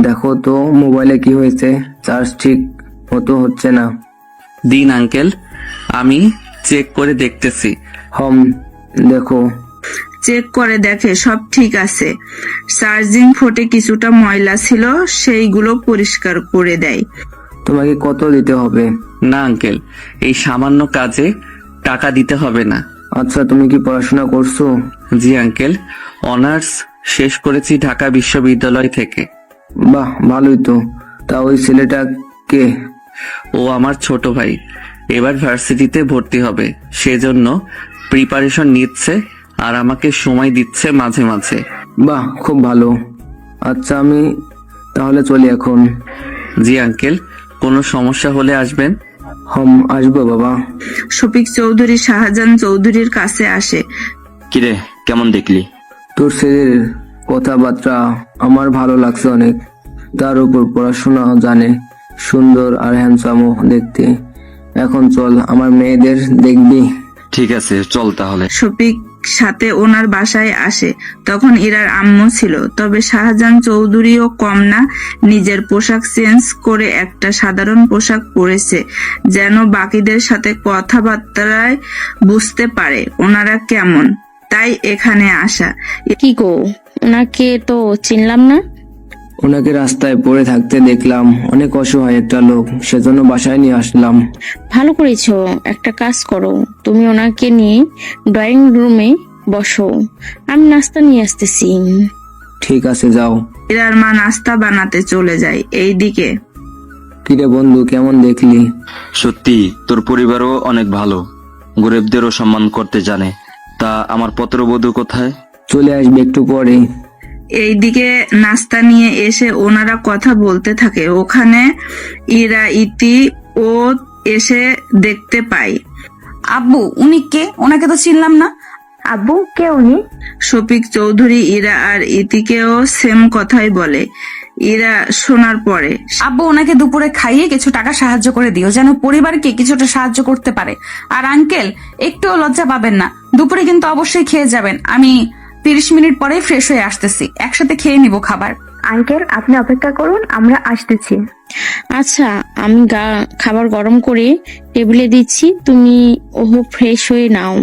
[SPEAKER 10] দেখো তো মোবাইলে কি হয়েছে, চার্জ ঠিক মতো হচ্ছে না।
[SPEAKER 5] দিন আঙ্কেল, আমি চেক করে দেখতেছি।
[SPEAKER 10] দেখো।
[SPEAKER 3] চেক করে দেখে সব ঠিক আছে। চার্জিং ফোটে কিছুটা ময়লা ছিল, সেইগুলো পরিষ্কার করে দেয়।
[SPEAKER 10] তোমাকে কত দিতে হবে?
[SPEAKER 5] না আঙ্কেল, এই সামান্য কাজে টাকা দিতে হবে না।
[SPEAKER 10] আচ্ছা, তুমি কি পড়াশোনা করছো?
[SPEAKER 5] জি আঙ্কেল, অনার্স শেষ করেছি ঢাকা বিশ্ববিদ্যালয় থেকে।
[SPEAKER 10] বাহ, ভালোই তো। তা ওই ছেলেটা কে?
[SPEAKER 5] ও আমার ছোট ভাই, এবার ভার্সিটিতে ভর্তি হবে, সেজন্য প্রিপারেশন নিচ্ছে আর আমাকে সময় দিচ্ছে মাঝে মাঝে।
[SPEAKER 10] বাহ, খুব ভালো। আচ্ছা, আমি তাহলে চলি এখন।
[SPEAKER 5] জি আঙ্কেল, কোনো সমস্যা হলে আসবেন।
[SPEAKER 10] আসবো বাবা।
[SPEAKER 3] শফিক চৌধুরী শাহজাহান চৌধুরীর কাছে আসে।
[SPEAKER 6] কিরে, কেমন দেখলি?
[SPEAKER 10] তোর ছেলের কথাবার্তা আমার ভালো লাগছে অনেক। তার উপর পড়াশোনা জানে, সুন্দর আর হ্যান্ডসামও দেখতে। এখন চল, আমার মেয়েদের দেখবি।
[SPEAKER 6] ঠিক আছে, চল তাহলে।
[SPEAKER 3] শফিক সাথে ওনার বাসায় আসে। তখন ইরার আম্মু ছিল, তবে শাহজাহান চৌধুরীও কম না। নিজের পোশাক চেঞ্জ করে একটা সাধারণ পোশাক পরেছে, যেন বাকিদের সাথে কথাবার্তায় বুঝতে পারে ওনারা কেমন, তাই এখানে আসা।
[SPEAKER 11] কি গো, ওনাকে তো চিনলাম না।
[SPEAKER 10] ওনাকে রাস্তায় পড়ে থাকতে দেখলাম, অনেক অসহায় একটা লোক, সেজন্য বাসায় নিয়ে আসলাম।
[SPEAKER 11] ভালো করেছো। একটা কাজ করো, তুমি ওনাকে নিয়ে ড্রয়িং রুমে বসো, আমি নাস্তা নিয়ে আসতেছি।
[SPEAKER 10] ঠিক আছে, যাও।
[SPEAKER 3] ইরার মা নাস্তা বানাতে চলে যায়। এইদিকে
[SPEAKER 10] কিরে বন্ধু, কেমন দেখলি?
[SPEAKER 6] সত্যি তোর পরিবারও অনেক ভালো, গরিবদেরও সম্মান করতে জানে। তা আমার পত্রবধূ কোথায়?
[SPEAKER 10] চলে আসবে একটু পরে।
[SPEAKER 3] এইদিকে নাস্তা নিয়ে এসে ওনারা কথা বলতে থাকে। ওখানে ইরা ইতি ও এসে দেখতে পায়।
[SPEAKER 1] আব্বু, উনি কে? ওনাকে তো চিনলাম না।
[SPEAKER 2] আব্বু, কে উনি?
[SPEAKER 3] শফিক চৌধুরী ইরা আর ইতিকেও সেম কথাই বলে। ইরা শোনার পরে
[SPEAKER 1] আব্বু ওনাকে দুপুরে খাইয়ে কিছু টাকা সাহায্য করে দিও, যেন পরিবারকে কিছুটা সাহায্য করতে পারে। আর আঙ্কেল, একটুও লজ্জা পাবেন না, দুপুরে কিন্তু অবশ্যই খেয়ে যাবেন। আমি 30 মিনিট পরেই ফ্রেশ হয়ে আসতেছি, একসাথে খেয়ে নিব খাবার।
[SPEAKER 2] আঙ্কেল, আপনি অপেক্ষা করুন, আমরা আসতেছি।
[SPEAKER 11] আচ্ছা, আমি খাবার গরম করে টেবিলে দিচ্ছি, তুমি ফ্রেশ হয়ে নাও।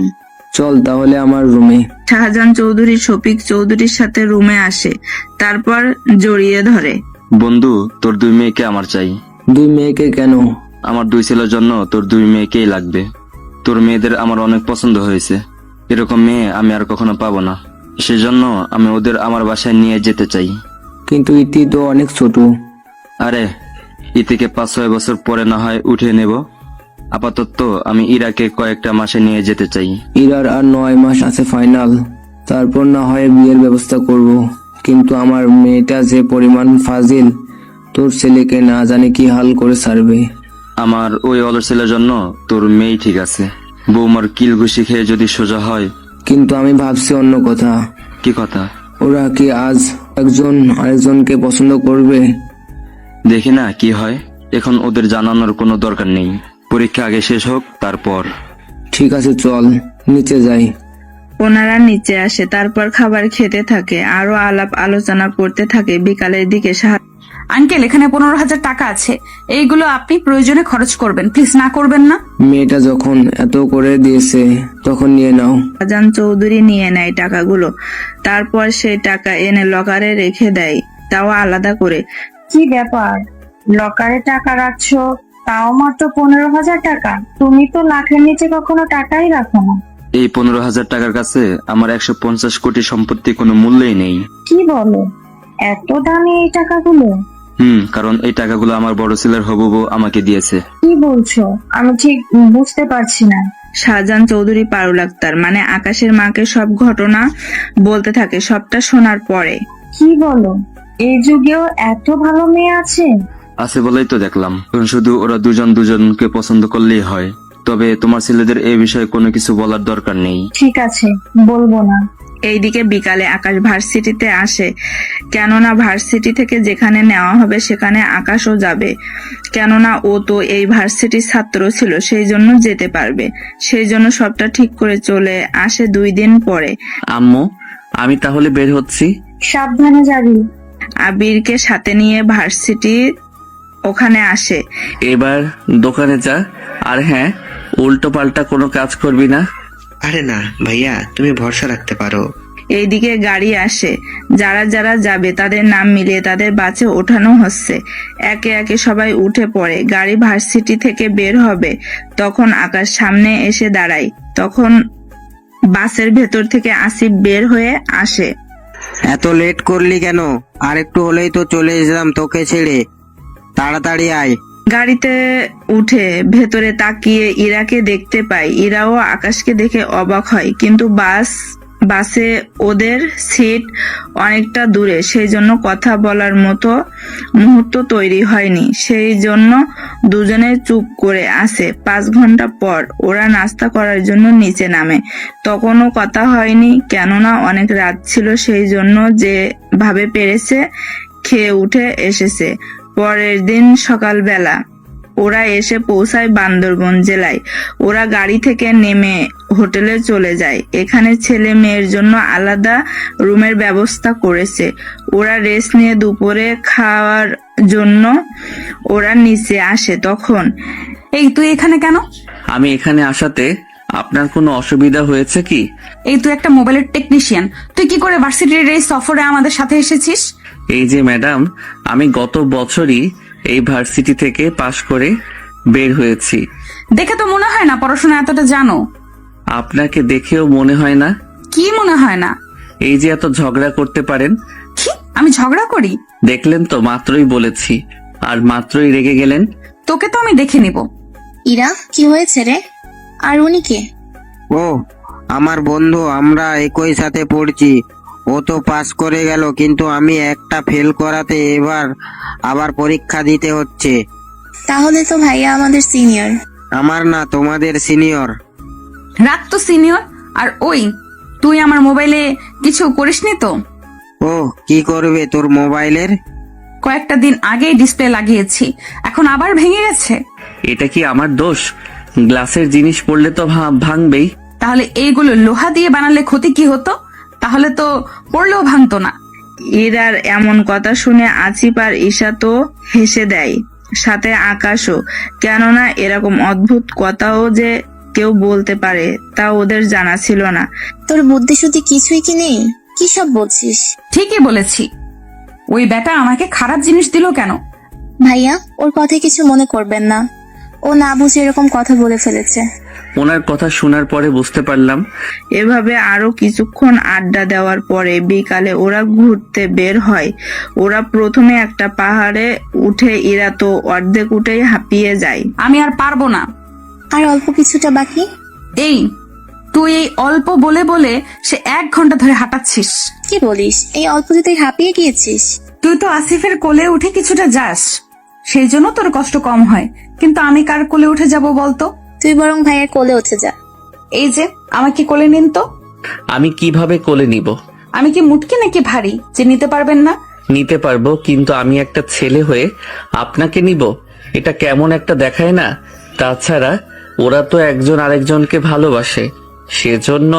[SPEAKER 10] চল তাহলে আমার রুমে।
[SPEAKER 3] শাহজাহান চৌধুরী শফিক চৌধুরীর সাথে রুমে আসে, তারপর জড়িয়ে ধরে।
[SPEAKER 6] বন্ধু, তোর 2 মেয়েকে আমার চাই।
[SPEAKER 10] 2 মেয়েকে কেন?
[SPEAKER 6] আমার 2 ছেলের জন্য তোর 2 মেয়েকেই লাগবে। তোর মেয়েদের আমার অনেক পছন্দ হয়েছে, এরকম মেয়ে আমি আর কখনো পাবো না। সেজন্য আমি ওদের আমার বাসায় নিয়ে যেতে চাই।
[SPEAKER 10] কিন্তু ইতি তো অনেক ছোট।
[SPEAKER 6] আরে, ইতিকে 5-6 বছর পরে না হয় উঠে নেব। আপাতত আমি ইরাকে কয়েকটা মাসে নিয়ে যেতে চাই।
[SPEAKER 10] ইরার আর 9 মাস আছে ফাইনাল, তারপর না হয় বিয়ের ব্যবস্থা করব। কিন্তু আমার মেয়েটা যে পরিমাণ ফাজিল, তোর ছেলেকে না জানি কি হাল করে ছাড়বে।
[SPEAKER 6] আমার ওই অলস ছেলের জন্য তোর মেয়ে ঠিক আছে, বৌমার কিল ঘুষি খেয়ে যদি সোজা হয়।
[SPEAKER 10] কিন্তু আমি ভাবছি অন্য কথা।
[SPEAKER 6] কি কথা?
[SPEAKER 10] ওরা কি আজ একজন আরেকজনকে পছন্দ করবে?
[SPEAKER 6] দেখি না কি হয়, এখন ওদের জানানোর কোনো দরকার নেই। পরীক্ষা আগে শেষ হোক, তারপর।
[SPEAKER 10] ঠিক আছে, চল নিচে যাই।
[SPEAKER 3] ওনারা নিচে আসে, তারপর খাবার খেতে থাকে, আরো আলাপ আলোচনা করতে থাকে। বিকালের দিকে
[SPEAKER 1] আঙ্কেল, এখানে 15,000 টাকা আছে, এইগুলো আপনি প্রয়োজনে খরচ করবেন, প্লিজ না করবেন না।
[SPEAKER 10] মেয়েটা যখন এত করে দিয়েছে তখন নিয়ে নাও।
[SPEAKER 3] শাহজাহান চৌধুরী নিয়ে নেয় টাকাগুলো, তারপর সেই টাকা এনে লকারে রেখে দেয়, তাও আলাদা করে।
[SPEAKER 7] কি ব্যাপার, লকারে টাকা রাখছো, তাও মাত্র 15,000 টাকা? তুমি তো লাখের নিচে কখনো টাকাই রাখো না।
[SPEAKER 6] এই 15,000 টাকার কাছে আমার 150 কোটি সম্পত্তি কোনো মূল্যই নেই।
[SPEAKER 7] কি বলো, এত দামি এই টাকাগুলো?
[SPEAKER 6] কারণ এই টাকাগুলো আমার বড় ছেলের হবু বউ আমাকে দিয়েছে।
[SPEAKER 7] কি বলছো, আমি ঠিক বুঝতে পারছি না।
[SPEAKER 3] শাহজাহান চৌধুরী পারুল আক্তার মানে আকাশের মাকে সব ঘটনা বলতে থাকে। সবটা শোনার পরে
[SPEAKER 7] কি বলো, এই যুগেও এত ভালো মেয়ে আছে?
[SPEAKER 6] আছে বলেই তো দেখলাম। এখন শুধু ওরা দুজনকে পছন্দ করলেই হয়। তবে তোমার ছেলেদের এই বিষয়ে কোনো কিছু বলার দরকার নেই।
[SPEAKER 7] ঠিক আছে, বলবো না।
[SPEAKER 3] এইদিকে বিকালে আকাশ ভার্সিটিতে আসে, কেননা ভার্সিটি থেকে যেখানে নেওয়া হবে সেখানে আকাশও যাবে। কেননা ও তো এই ভার্সিটির ছাত্র ছিল, সেই জন্য যেতে পারবে। সেই জন্য সবটা ঠিক করে চলে আসে 2 দিন পরে।
[SPEAKER 5] আম্মু, আমি তাহলে বের হচ্ছি।
[SPEAKER 7] সাবধানে যাবি।
[SPEAKER 3] আবিরকে সাথে নিয়ে ভার্সিটি ওখানে আসে।
[SPEAKER 5] এবার দোকানে যা, আর হ্যাঁ, উল্টো পাল্টা কোনো কাজ করবি না।
[SPEAKER 4] আরে না ভাইয়া, তুমি ভরসা রাখতে পারো।
[SPEAKER 3] এইদিকে গাড়ি আসে, যারা যারা যাবে তাদের নাম মিলিয়ে তাদের বাসে ওঠানো হচ্ছে। একে একে সবাই উঠে পড়ে। গাড়ি ভার্সিটি থেকে বের হবে, তখন আকাশ সামনে এসে দাঁড়ায়। তখন বাসের ভেতর থেকে আসিফ বের হয়ে আসে।
[SPEAKER 12] এত লেট করলি কেন? আর একটু হলেই তো চলে যেতাম তোকে ছেড়ে, তাড়াতাড়ি আয়।
[SPEAKER 3] গাড়িতে উঠে ভেতরে তাকিয়ে ইরাকে দেখতে পায়। ইরাও আকাশকে দেখে অবাক হয়, কিন্তু বাসে ওদের সিট অনেকটা দূরে, সেই জন্য কথা বলার মতো মুহূর্ত তৈরি হয়নি। সেই জন্য দুজনে চুপ করে আসে। 5 ঘন্টা পর ওরা নাস্তা করার জন্য নিচে নামে। তখনও কথা হয়নি, কেননা অনেক রাত ছিল, সেই জন্য যেভাবে পেরেছে খেয়ে উঠে এসেছে। পরের দিন সকালবেলা ওরা এসে পৌঁছায় বান্দরবন জেলায়। ওরা গাড়ি থেকে নেমে হোটেলে চলে যায়। এখানে ছেলে মেয়ের জন্য আলাদা রুমের ব্যবস্থা করেছে। ওরা রেস্ট নিয়ে দুপুরে খাওয়ার জন্য ওরা নিচে আসে। তখন
[SPEAKER 1] এই তুই এখানে কেন?
[SPEAKER 5] আমি এখানে আসাতে আপনার কোনো অসুবিধা হয়েছে কি?
[SPEAKER 1] এই তুই একটা মোবাইলের টেকনিশিয়ান, তুই কি করে ভার্সিটির এই সফরে আমাদের সাথে এসেছিস?
[SPEAKER 5] এই যে ম্যাডাম, আমি গত বছরই এই ভার্সিটি থেকে পাশ করে বের হয়েছি।
[SPEAKER 1] দেখে তো মনে হয় না পড়াশোনা এতটা জানো।
[SPEAKER 5] আপনাকে দেখেও মনে হয় না।
[SPEAKER 1] কি মনে হয় না?
[SPEAKER 5] এই যে এত ঝগড়া করতে পারেন।
[SPEAKER 1] কি, আমি ঝগড়া করি?
[SPEAKER 5] দেখলেন তো, মাত্রই বলেছি আর মাত্রই রেগে গেলেন।
[SPEAKER 1] তোকে তো আমি দেখে নিব।
[SPEAKER 8] ইরা, কি হয়েছে রে? আর উনি কে?
[SPEAKER 12] ও আমার বন্ধু, আমরা একই সাথে পড়ছি। ও তো পাস করে গেল, কিন্তু আমি একটা ফেল করাতে এবার আবার পরীক্ষা দিতে হচ্ছে।
[SPEAKER 8] তাহলে তো ভাইয়া আমাদের সিনিয়র।
[SPEAKER 12] আমার না, তোমাদের সিনিয়র।
[SPEAKER 1] রাত তো সিনিয়র। আর ওই, তুই আমার মোবাইলে কিছু করিসনি তো?
[SPEAKER 12] ও কি করবে তোর মোবাইলের?
[SPEAKER 1] কয়েকটা দিন আগেই ডিসপ্লে লাগিয়েছি, এখন আবার ভেঙে গেছে।
[SPEAKER 5] এটা কি আমার দোষ? গ্লাসের জিনিস পড়লে তো ভাঙবেই।
[SPEAKER 1] তাহলে এইগুলো লোহা দিয়ে বানালে ক্ষতি কি হতো? তাহলে তো পড়লেও ভাঙতো না।
[SPEAKER 3] ইরার এমন কথা শুনে আসিফ আর ঈশা তো হেসে দেয়, সাথে আকাশও। কেননা এরকম অদ্ভুত কথাও যে কেউ বলতে পারে তা ওদের জানা ছিল না।
[SPEAKER 8] তোর বুদ্ধি শুদ্ধি কিছুই কি নেই? কি সব বলছিস?
[SPEAKER 1] ঠিকই বলেছি। ওই বেটা আমাকে খারাপ জিনিস দিল কেন?
[SPEAKER 8] ভাইয়া, ওর কথায় কিছু মনে করবেন না, ও না বুঝে এরকম কথা বলে ফেলেছে।
[SPEAKER 5] ওনার কথা শোনার পরে বুঝতে পারলাম।
[SPEAKER 3] এভাবে আরো কিছুক্ষণ আড্ডা দেওয়ার পরে বিকালে ওরা ঘুরতে বের হয়। ওরা প্রথমে একটা পাহাড়ে উঠে, ইরা তো অর্ধেক উঠেই হাঁপিয়ে যায়।
[SPEAKER 1] আমি আর পারবো না।
[SPEAKER 8] আর অল্প কিছুটা বাকি।
[SPEAKER 1] এই তুই এই অল্প বলে বলে সে 1 ঘন্টা ধরে হাঁটাচ্ছিস।
[SPEAKER 8] কি বলিস? এই অল্পতে তুই হাঁপিয়ে গিয়েছিস?
[SPEAKER 1] তুই তো আসিফের কোলে উঠে কিছুটা যাস, সেই জন্য তোর কষ্ট কম হয়। কিন্তু আমি কার কোলে উঠে যাব বলতো?
[SPEAKER 8] তুই বরং ভাইয়ের কোলে উঠে যা।
[SPEAKER 1] এই যে আমাকে কোলে নিন তো।
[SPEAKER 5] আমি কিভাবে কোলে নিব?
[SPEAKER 1] আমি কি মুটকি নাকি ভারী যে নিতে পারবেন না?
[SPEAKER 5] নিতে পারবো, কিন্তু আমি একটা ছেলে হয়ে আপনাকে নিব, এটা কেমন একটা দেখায় না? তাছাড়া ওরা তো একজন আরেকজনকে ভালোবাসে, সেজন্য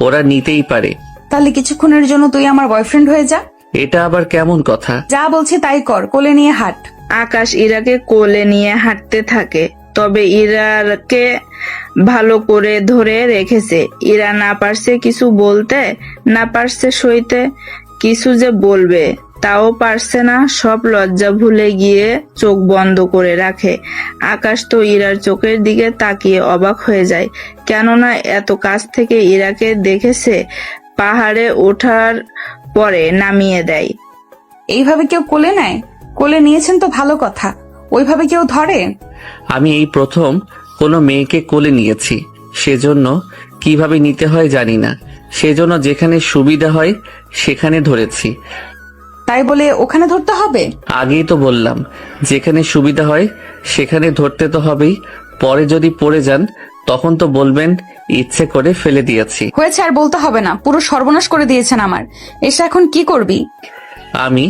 [SPEAKER 5] ওরা নিতেই পারে।
[SPEAKER 1] তাহলে কিছুক্ষণের জন্য তুই আমার বয়ফ্রেন্ড হয়ে যা।
[SPEAKER 5] এটা আবার কেমন কথা?
[SPEAKER 1] যা বলছি তাই কর, কোলে নিয়ে হাঁট।
[SPEAKER 3] আকাশ ইরাকে কোলে নিয়ে হাঁটতে থাকে, তবে ইরাকে ভালো করে ধরে রেখেছে। ইরা না পারছে কিছু বলতে, না পারছে সইতে। কিছু যে বলবে তাও পারছে না, সব লজ্জা ভুলে গিয়ে চোখ বন্ধ করে রাখে। আকাশ তো ইরার চোখের দিকে তাকিয়ে অবাক হয়ে যায়, কেননা এত কাছ থেকে ইরাকে দেখেছে। পাহাড়ে ওঠার পরে নামিয়ে দেয়।
[SPEAKER 1] এইভাবে কেউ কোলে নেয়? কোলে নিয়েছেন তো ভালো কথা, ওইভাবে কেউ ধরে?
[SPEAKER 5] আমি এই প্রথম কোনো মেয়েকে কোলে নিয়েছি, সেজন্য কিভাবে নিতে হয় জানি না, সেজন্য যেখানে সুবিধা হয় সেখানে ধরেছি।
[SPEAKER 1] তাই বলে ওখানে ধরতে হবে?
[SPEAKER 5] আগেই তো বললাম, যেখানে সুবিধা হয় সেখানে ধরতে তো হবেই। পরে যদি পড়ে যান তখন তো বলবেন ইচ্ছে করে ফেলে দিয়েছি।
[SPEAKER 1] হয়েছে, আর বলতে হবে না, পুরো সর্বনাশ করে দিয়েছেন আমার। এসে এখন কি করবি?
[SPEAKER 5] আমি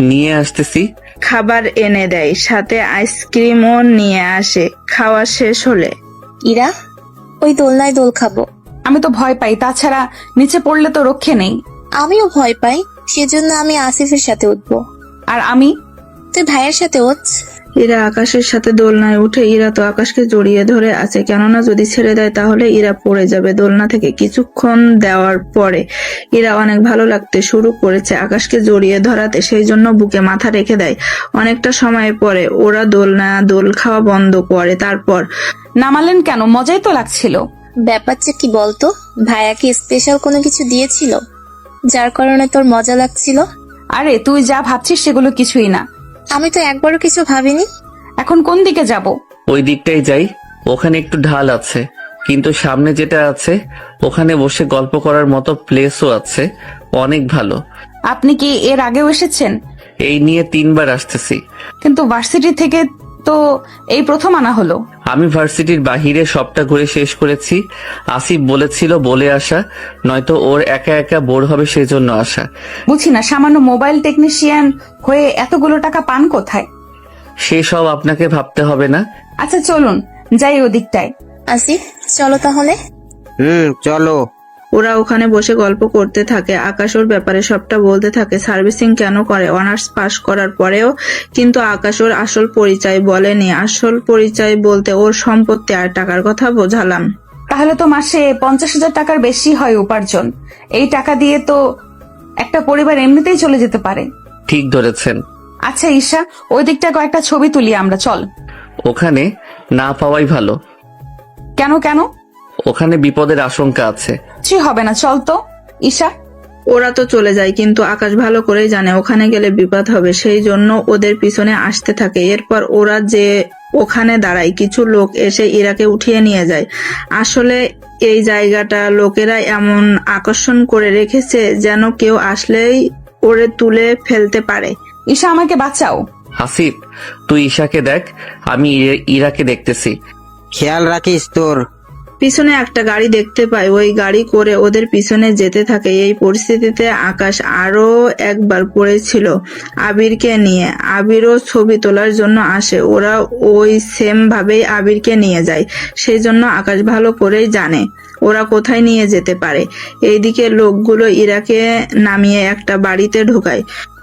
[SPEAKER 5] নিয়ে আসতেছি।
[SPEAKER 3] খাবার এনে দেয়, সাথে আইসক্রিমও নিয়ে আসে। খাওয়া শেষ হলে
[SPEAKER 8] ইরা, ওই দোলনায় দোল খাবো।
[SPEAKER 1] আমি তো ভয় পাই, তাছাড়া নিচে পড়লে তো রক্ষে নেই।
[SPEAKER 8] আমিও ভয় পাই, সেজন্য আমি আসিফের সাথে উঠবো।
[SPEAKER 1] আর আমি?
[SPEAKER 8] তুই ভাইয়ের সাথে উঠ।
[SPEAKER 3] ইরা আকাশের সাথে দোলনায় উঠে। ইরা তো আকাশকে জড়িয়ে ধরে আছে, কেননা যদি ছেড়ে দেয় তাহলে ইরা পড়ে যাবে দোলনা থেকে। কিছুক্ষণ দেওয়ার পরে ইরা অনেক ভালো লাগতে শুরু করেছে আকাশকে জড়িয়ে ধরাতে, সেই জন্য বুকে মাথা রেখে দেয়। অনেকটা সময় পরে ওরা দোল খাওয়া বন্ধ করে। তারপর
[SPEAKER 1] নামালেন কেন? মজাই তো লাগছিল।
[SPEAKER 8] ব্যাপারটা কি বলতো? ভাইয়া কি স্পেশাল কোনো কিছু দিয়েছিল যার কারণে তোর মজা লাগছিল?
[SPEAKER 1] আরে তুই যা ভাবছিস সেগুলো কিছুই না।
[SPEAKER 8] আমি তো একবারও কিছু ভাবিনি।
[SPEAKER 1] এখন কোন দিকে যাব?
[SPEAKER 5] ওই দিকটাই যাই, ওখানে একটু ঢাল আছে, কিন্তু সামনে যেটা আছে ওখানে বসে গল্প করার মতো প্লেসও আছে, অনেক ভালো।
[SPEAKER 1] আপনি কি এর আগেও এসেছেন?
[SPEAKER 5] এই নিয়ে 3 বার আসতেছি।
[SPEAKER 1] কিন্তু ভার্সিটি থেকে তো এই প্রথম আনা হলো।
[SPEAKER 5] আমি ভার্সিটির বাহিরে সবটা ঘুরে শেষ করেছি। আসিফ বলেছিল বলে আসা, নয়তো ওর একা একা বোর হবে, সেজন্য আসা।
[SPEAKER 1] বুঝি না, সামান্য মোবাইল টেকনিশিয়ান হয়ে এতগুলো টাকা পান কোথায়?
[SPEAKER 5] সেসব আপনাকে ভাবতে হবে না।
[SPEAKER 1] আচ্ছা চলুন যাই ওদিকটায়।
[SPEAKER 8] আসিফ, চলো তাহলে।
[SPEAKER 12] চলো।
[SPEAKER 3] ওরা ওখানে বসে গল্প করতে থাকে। আকাশ ওর ব্যাপারে সবটা বলতে থাকে, সার্ভিসিং কেন করে, অনার্স পাশ করার পরেও। কিন্তু আকাশ ওর আসল পরিচয় বলেনি। আসল পরিচয় বলতে ওর সম্পত্তি আর টাকার কথা বোঝালাম।
[SPEAKER 1] তাহলে তো মাসে 50,000 টাকার বেশি হয় উপার্জন। এই টাকা দিয়ে তো একটা পরিবার এমনিতেই চলে যেতে পারে।
[SPEAKER 5] ঠিক ধরেছেন।
[SPEAKER 1] আচ্ছা ঈশা, ওই দিকটা কয়েকটা ছবি তুলি আমরা, চল।
[SPEAKER 5] ওখানে না পাওয়াই ভালো।
[SPEAKER 1] কেন কেন?
[SPEAKER 5] ওখানে বিপদের আশঙ্কা আছে।
[SPEAKER 1] কিছুই হবে না, চল তো ঈশা।
[SPEAKER 3] ওরা তো চলে যায়, কিন্তু আকাশ ভালো করেই জানে ওখানে গেলে বিপদ হবে, সেই জন্য ওদের পিছনে আসতে থাকে। এরপর ওরা যে ওখানে দাঁড়ায়, কিছু লোক এসে ইরাকে উঠিয়ে নিয়ে যায়। আসলে এই জায়গাটা লোকেরা এমন আকর্ষণ করে রেখেছে যেন কেউ আসলেই ওরে তুলে ফেলতে পারে।
[SPEAKER 1] ঈশা, আমাকে বাঁচাও।
[SPEAKER 5] আসিফ, তুই ঈশাকে দেখ, আমি ইরাকে দেখতেছি।
[SPEAKER 12] খেয়াল রাখিস তোর।
[SPEAKER 3] পিছনে একটা গাড়ি দেখতে পায়, ওই গাড়ি করে ওদের পিছনে যেতে থাকে। এই পরিস্থিতিতে আকাশ আরো একবার পড়েছিল আবিরকে নিয়ে। আবিরও ছবি তোলার জন্য আসে, ওরা ওই সেম ভাবেই আবিরকে নিয়ে যায়। সেই জন্য আকাশ ভালো করেই জানে ওরা কোথায় নিয়ে যেতে পারে। এইদিকে লোকগুলো ইরাকে নামিয়ে একটা বাড়িতে ঢোকায়।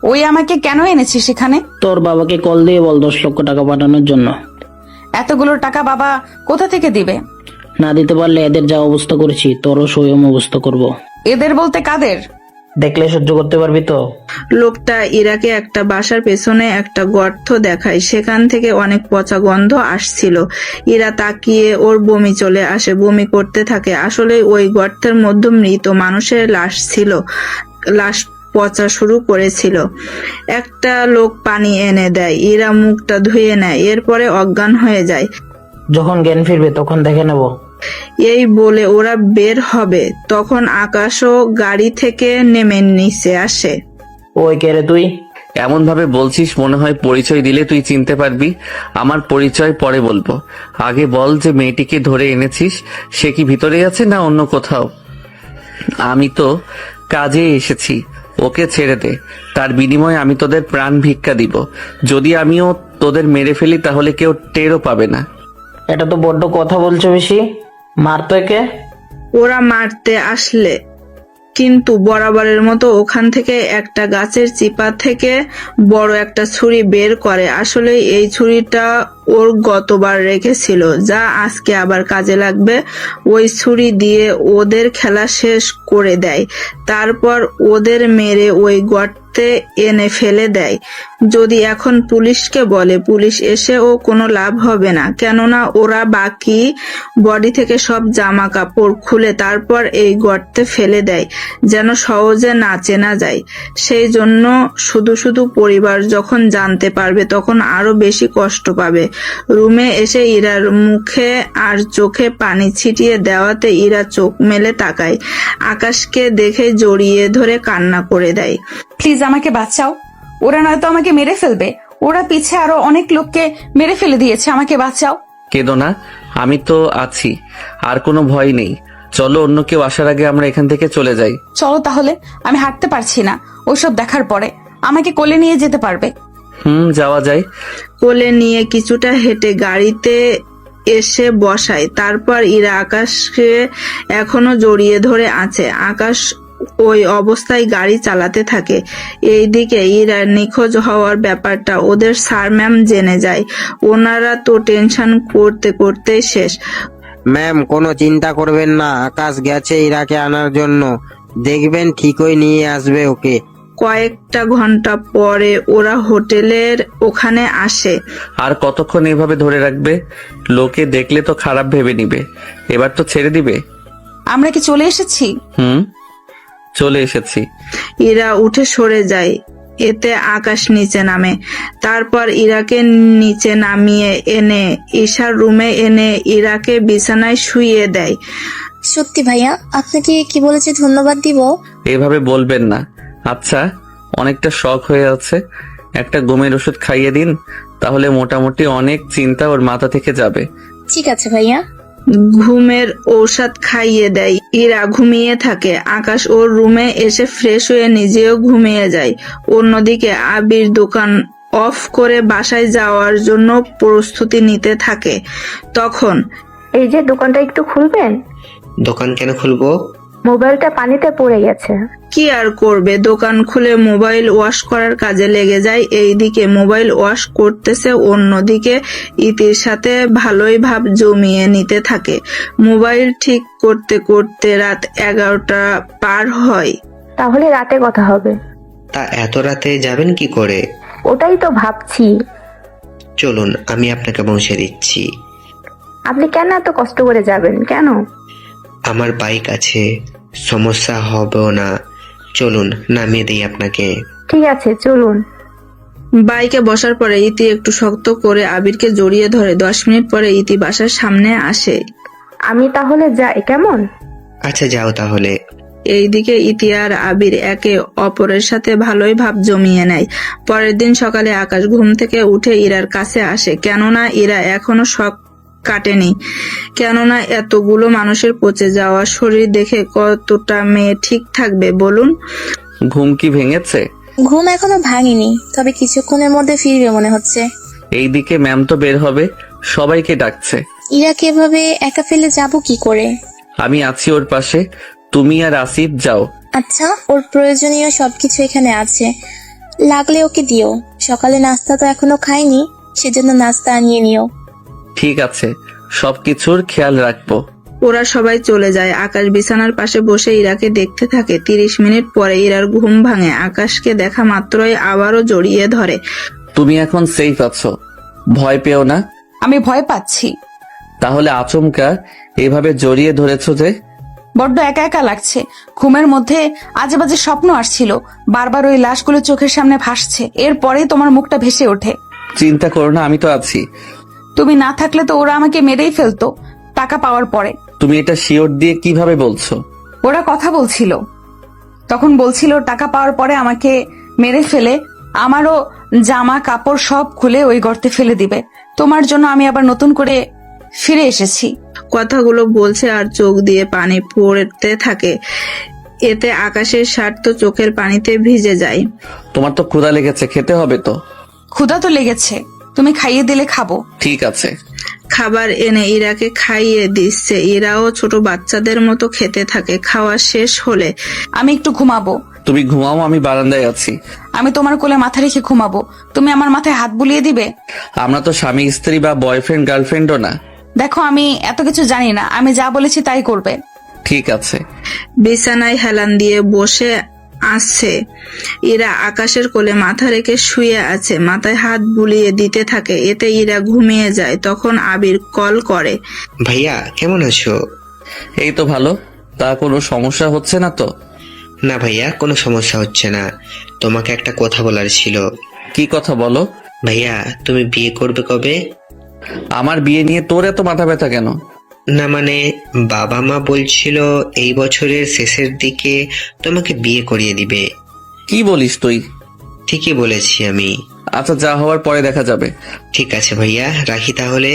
[SPEAKER 1] ওই আমাকে কেন এনেছিস সেখানে?
[SPEAKER 9] তোর বাবাকে কল দিয়ে বল 10 লক্ষ টাকা পাঠানোর জন্য।
[SPEAKER 1] এতগুলো টাকা বাবা কোথা থেকে দিবে?
[SPEAKER 9] না দিতে পারলে এদের যা অবস্থা করেছি তোরও স্বয়ং অবস্থা করব।
[SPEAKER 1] এদের বলতে কাদের?
[SPEAKER 9] দেখলে সহ্য করতে পারবি তো?
[SPEAKER 3] লোকটা ইরাকে একটা বাসার পেছনে একটা গর্ত দেখায়, সেখান থেকে অনেক পচা গন্ধ আসছিল। ইরা তাকিয়ে ওর বমি চলে আসে, বমি করতে থাকে। আসলে ওই গর্তের মধ্যে মৃত মানুষের লাশ ছিল, লাশ পচা শুরু করেছিল। একটা লোক পানি এনে দেয়, ইরা মুখটা ধুয়ে নেয়, এরপরে অজ্ঞান হয়ে যায়।
[SPEAKER 9] যখন জ্ঞান ফিরবে তখন দেখে নেব।
[SPEAKER 3] এই বলে ওরা বের হবে, তখন আকাশও গাড়ি থেকে নেমে নিচে আসে।
[SPEAKER 9] ওই কে রে তুই?
[SPEAKER 5] এমন ভাবে বলছিস মনে হয় পরিচয় দিলে তুই চিনতে পারবি। আমার পরিচয় পরে বলবো, আগে বল যে মেয়েটিকে ধরে এনেছিস সে কি ভিতরে আছে না অন্য কোথাও? আমি তো কাজে এসেছি, ওকে ছেড়ে দে। তার বিনিময়ে আমি তোদের প্রাণ ভিক্ষা দিব। যদি আমিও তোদের মেরে ফেলি তাহলে কেউ টেরও পাবে না।
[SPEAKER 9] এটা তো বড্ড কথা বলছো বেশি, মারতো একে।
[SPEAKER 3] ওরা মারতে আসলে কিন্তু বরাবরের মতো ওখান থেকে একটা গাছের চিপা থেকে বড় একটা ছুরি বের করে। আসলে এই ছুরিটা ওর গতবার রেখেছিল, যা আজকে আবার কাজে লাগবে। ওই ছুরি দিয়ে ওদের খেলা শেষ করে দেয়, তারপর ওদের মেরে ওই গর্তে এনে ফেলে দেয়। যদি এখন পুলিশকে বলে, পুলিশ এসেও কোনো লাভ হবে না, কেননা ওরা বাকি বডি থেকে সব জামা কাপড় খুলে তারপর এই গর্তে ফেলে দেয়, যেন সহজে না চেনা যায়। সেই জন্য শুধু শুধু পরিবার যখন জানতে পারবে তখন আরো বেশি কষ্ট পাবে। রুমে এসে ইরার মুখে আর চোখে পানি ছিটিয়ে দেওয়াতে ইরা চোখ মেলে তাকায়। আকাশকে দেখে জড়িয়ে ধরে কান্না করে দেয়।
[SPEAKER 1] প্লিজ আমাকে বাঁচাও, ওরা নয়তো আমাকে মেরে ফেলবে। ওরা পিছে আরো অনেক লোককে মেরে ফেলে দিয়েছে, আমাকে বাঁচাও।
[SPEAKER 5] কেঁদো না, আমি তো আছি, আর কোনো ভয় নেই। চলো অন্য কেউ আসার আগে আমরা এখান থেকে চলে যাই।
[SPEAKER 1] চলো তাহলে, আমি হাঁটতে পারছি না। ওসব দেখার পরে আমাকে কোলে নিয়ে যেতে পারবে?
[SPEAKER 5] যাওয়া যায়।
[SPEAKER 3] কোলে নিয়ে কিছুটা হেঁটে গাড়িতে এসে বসায়। তারপর ইরা আকাশকে এখনো জড়িয়ে ধরে আছে। আকাশ ওই অবস্থায় গাড়ি চালাতে থাকে। এইদিকে ইরার নিখোঁজ হওয়ার ব্যাপারটা ওদের স্যার ম্যাম জেনে যায়। ওনারা তো টেনশন করতে করতে শেষ।
[SPEAKER 12] ম্যাম, কোনো চিন্তা করবেন না, আকাশ গেছে ইরাকে আনার জন্য, দেখবেন ঠিকই নিয়ে আসবে ওকে।
[SPEAKER 3] কয়েকটা ঘন্টা পরে ওরা হোটেলের ওখানে আসে।
[SPEAKER 5] আর কতক্ষণ এভাবে ধরে রাখবে? লোকে দেখলে তো খারাপ ভেবে নিবে। এবার তো ছেড়ে দিবে।
[SPEAKER 1] আমরা কি চলে এসেছি?
[SPEAKER 5] চলে এসেছি।
[SPEAKER 3] ইরা উঠে সরে যায়, এতে আকাশ নিচে নামে। তারপর ইরাকে নিচে নামিয়ে এনে ঈশার রুমে এনে ইরাকে বিছানায় শুইয়ে দেয়।
[SPEAKER 8] সত্যি ভাইয়া, আপনাকে কি বলেছে ধন্যবাদ দিব?
[SPEAKER 5] এভাবে বলবেন না। আচ্ছা, অনেকটা শখ হয়ে আছে, একটা ঘুমের ওষুধ খাইয়ে দিন, তাহলে মোটামুটি অনেক চিন্তা ওর মাথা থেকে যাবে।
[SPEAKER 8] ঠিক আছে ভাইয়া।
[SPEAKER 3] ঘুমের ঔষধ খাইয়ে দেয়। ইরা ঘুমিয়ে থাকে। আকাশ ওর রুমে এসে ফ্রেশ হয়ে নিজেও ঘুমিয়ে যায়। অন্যদিকে আবির দোকান অফ করে বাসায় যাওয়ার জন্য প্রস্তুতি নিতে থাকে। তখন
[SPEAKER 2] এই যে দোকানটা একটু খুলবেন?
[SPEAKER 4] দোকান কেন খুলবো?
[SPEAKER 2] মোবাইলটা পানিতে পড়ে গেছে।
[SPEAKER 3] কি আর করবে, দোকান খুলে মোবাইল ওয়াশ করার কাজে লেগে যায়। এইদিকে মোবাইল ওয়াশ করতেছে, অন্যদিকে ইতির সাথে ভালোই ভাব জমিয়ে নিতে থাকে। মোবাইল ঠিক করতে করতে রাত 11টা পার হয়।
[SPEAKER 2] তাহলে রাতে কথা হবে।
[SPEAKER 4] তা এত রাতে যাবেন কি করে?
[SPEAKER 2] ওটাই তো ভাবছি।
[SPEAKER 4] চলুন, আমি আপনাকে পৌঁছে দিচ্ছি।
[SPEAKER 2] আপনি কেন এত কষ্ট করে যাবেন? কেন?
[SPEAKER 4] আমার বাইক আছে, সমস্যা হবে না। চলুন, নামিয়ে দিই আপনাকে।
[SPEAKER 2] ঠিক আছে, চলুন।
[SPEAKER 3] বাইকে বসার পরে ইতি একটু শক্ত করে আবিরকে জড়িয়ে ধরে। 10 মিনিট পরে ইতি বাসার সামনে আসে।
[SPEAKER 2] আমি তাহলে যাই, কেমন?
[SPEAKER 4] আচ্ছা, যাও তাহলে।
[SPEAKER 3] এইদিকে ইতি আর আবির একে অপরের সাথে ভালোই ভাব জমিয়ে নেয়। পরের দিন সকালে আকাশ ঘুম থেকে উঠে ইরার কাছে আসে, কেননা ইরা এখনো শক কাটেনি। কেননা এতগুলো মানুষের পচে যাওয়া শরীর দেখে কতটা মেয়ে ঠিক থাকবে বলুন?
[SPEAKER 5] ঘুম কি ভেঙেছে?
[SPEAKER 8] ঘুম এখনো ভাঙিনি, তবে কিছুক্ষণের মধ্যে ফিরবে মনে হচ্ছে।
[SPEAKER 5] এইদিকে ম্যাম তো বের হবে, সবাইকে ডাকছে।
[SPEAKER 8] ইরাকে এভাবে একা ফেলে যাব কি করে?
[SPEAKER 5] আমি আছি ওর পাশে, তুমি আর আসিফ যাও।
[SPEAKER 8] আচ্ছা, ওর প্রয়োজনীয় সবকিছু এখানে আছে, লাগলে ওকে দিও। সকালে নাস্তা তো এখনো খাইনি, সেজন্য নাস্তা আনিয়ে নিও।
[SPEAKER 5] ঠিক আছে, সবকিছুর খেয়াল রাখবো।
[SPEAKER 3] ওরা সবাই চলে যায়। আকাশ বিছানার পাশে বসে ইরাকে দেখতে থাকে। 30 মিনিট পরে ইরার ঘুম ভাঙে। আকাশকে দেখা মাত্রই আবারও জড়িয়ে ধরে।
[SPEAKER 5] তুমি এখন সেফ আছো, ভয় পেও না।
[SPEAKER 1] আমি ভয় পাচ্ছি।
[SPEAKER 5] তাহলে আচমকা এভাবে জড়িয়ে ধরেছো যে?
[SPEAKER 1] বড্ড একা একা লাগছে। ঘুমের মধ্যে আজে বাজে স্বপ্ন আসছিল, বারবার ওই লাশগুলো চোখের সামনে ভাসছে। এরপরেই তোমার মুখটা ভেসে ওঠে।
[SPEAKER 5] চিন্তা করো না, আমি তো আছি।
[SPEAKER 1] তুমি না থাকলে তো ওরা আমাকে মেরেই ফেলতো টাকা পাওয়ার পরে।
[SPEAKER 5] তুমি এটা শিওর দিয়ে কিভাবে বলছো?
[SPEAKER 1] ওরা কথা বলছিল, তখন বলছিল টাকা পাওয়ার পরে আমাকে মেরে ফেলে আমারও জামা কাপড় সব খুলে ওই গর্তে ফেলে দিবে। তোমার জন্য আমি আবার নতুন করে ফিরে এসেছি।
[SPEAKER 3] কথাগুলো বলছে আর চোখ দিয়ে পানি পড়তে থাকে। এতে আকাশের শার্ট তো চোখের পানিতে ভিজে যায়।
[SPEAKER 5] তোমার তো ক্ষুধা লেগেছে, খেতে হবে তো।
[SPEAKER 1] ক্ষুধা তো লেগেছে, তুমি খাইয়ে দিলে খাবো।
[SPEAKER 5] ঠিক আছে।
[SPEAKER 3] খাবার এনে ইরাকে খাইয়ে দিচ্ছে। ইরাও ছোট বাচ্চাদের মতো খেতে থাকে। খাওয়া শেষ হলে
[SPEAKER 1] আমি একটু ঘুমাবো।
[SPEAKER 5] তুমি ঘুমাও, আমি বারান্দায় আছি।
[SPEAKER 1] আমি তোমার কোলে মাথা রেখে ঘুমাবো, তুমি আমার মাথায় হাত বুলিয়ে দিবে।
[SPEAKER 5] আমরা তো স্বামী স্ত্রী বা বয়ফ্রেন্ড গার্লফ্রেন্ডও না।
[SPEAKER 1] দেখো, আমি এত কিছু জানি না, আমি যা বলেছি তাই করবে।
[SPEAKER 5] ঠিক আছে।
[SPEAKER 3] বিছানায় হেলান দিয়ে বসে আছে ইরা। আকাশের কোলে মাথা রেখে শুয়ে আছে, মাথায় হাত বুলিয়ে দিতে থাকে। এতে ইরা ঘুমিয়ে যায়। তখন আবির কল করে।
[SPEAKER 4] ভাইয়া কেমন আছো?
[SPEAKER 5] এই তো ভালো। তা কোনো সমস্যা হচ্ছে না তো?
[SPEAKER 4] না ভাইয়া, কোনো সমস্যা হচ্ছে না। তোমাকে একটা কথা বলার ছিল।
[SPEAKER 5] কি কথা বলো?
[SPEAKER 4] ভাইয়া তুমি বিয়ে করবে কবে?
[SPEAKER 5] আমার বিয়ে নিয়ে তোর এত মাথা ব্যথা কেন?
[SPEAKER 4] না মানে বাবা মা বলছিল এই বছরের শেষের দিকে তোমাকে বিয়ে করিয়ে দিবে।
[SPEAKER 5] কি বলিস তুই?
[SPEAKER 4] ঠিকই বলেছি আমি।
[SPEAKER 5] আচ্ছা, যা হওয়ার পরে দেখা যাবে।
[SPEAKER 4] ঠিক আছে ভাইয়া, রাখি তাহলে।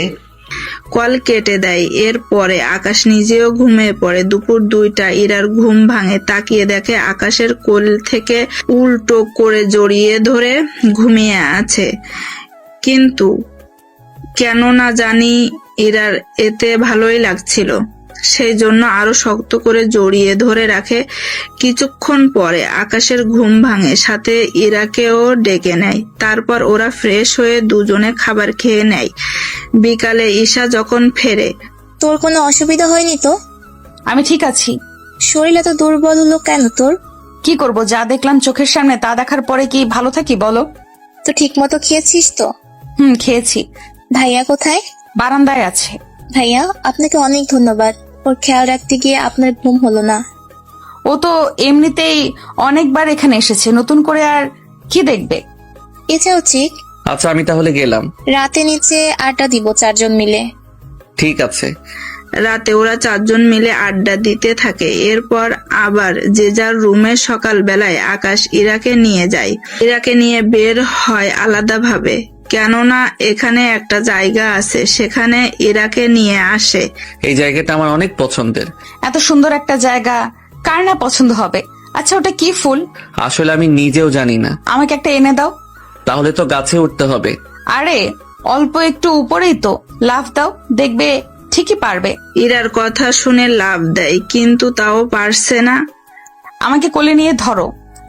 [SPEAKER 3] কল কেটে দেয়। এরপরে আকাশ নিজেও ঘুমিয়ে পড়ে। দুপুর 2টা ইরার ঘুম ভাঙে। তাকিয়ে দেখে আকাশের কোল থেকে উল্টো করে জড়িয়ে ধরে ঘুমিয়ে আছে। কিন্তু কেন না জানি ইরার এতে ভালোই লাগছিল, সেই জন্য আরো শক্ত করে জড়িয়ে ধরে রাখে। কিছুক্ষণ পরে আকাশের ঘুম ভাঙে, সাথে ইরাকেও ডেকে নেয়। তারপর ওরা ফ্রেশ হয়ে দুজনে খাবার খেয়ে নেয়। বিকালে ঈশা যখন ফেরে।
[SPEAKER 8] তোর কোনো অসুবিধা হয়নি তো?
[SPEAKER 1] আমি ঠিক আছি।
[SPEAKER 8] শরীর এত দুর্বল হলো কেন তোর?
[SPEAKER 1] কি করব, যা দেখলাম চোখের সামনে তা দেখার পরে কি ভালো থাকি বলো?
[SPEAKER 8] তো ঠিক মতো খেয়েছিস তো?
[SPEAKER 1] খেয়েছি।
[SPEAKER 8] ভাইয়া কোথায়?
[SPEAKER 1] বারান্দায় আছে।
[SPEAKER 8] ভাইয়া, আপনাকে অনেক ধন্যবাদ। ওর খেয়াল রাখতে গিয়ে আপনার ঘুম হলো না।
[SPEAKER 1] ও তো এমনিতেই অনেকবার এখানে এসেছে, নতুন করে আর কি দেখবে?
[SPEAKER 8] এছাড়াও ঠিক।
[SPEAKER 5] আচ্ছা, আমি তাহলে গেলাম।
[SPEAKER 8] রাতে নিচে আড্ডা দিব 4 জন মিলে।
[SPEAKER 5] ঠিক আছে।
[SPEAKER 3] রাতে ওরা 4 জন মিলে আড্ডা দিতে থাকে। এরপর আবার যে যার রুমে। সকাল বেলায় আকাশ ইরাকে নিয়ে যায়। ইরাকে নিয়ে বের হয় আলাদাভাবে, কেননা এখানে একটা জায়গা আছে, সেখানে ইরাকে নিয়ে আসে।
[SPEAKER 5] এই জায়গাটা আমার অনেক পছন্দের।
[SPEAKER 1] এত সুন্দর একটা জায়গা কার না পছন্দ হবে? আচ্ছা, ওটা কি ফুল?
[SPEAKER 5] আসলে আমি নিজেও জানি না।
[SPEAKER 1] আমাকে একটা এনে দাও।
[SPEAKER 5] তাহলে তো গাছে উঠতে হবে।
[SPEAKER 1] আরে অল্প একটু উপরেই তো, লাফ দাও, দেখবে ঠিকই পারবে।
[SPEAKER 3] ইরার কথা শুনে লাফ দেয়, কিন্তু তাও পারছে না।
[SPEAKER 1] আমাকে কোলে নিয়ে ধরো,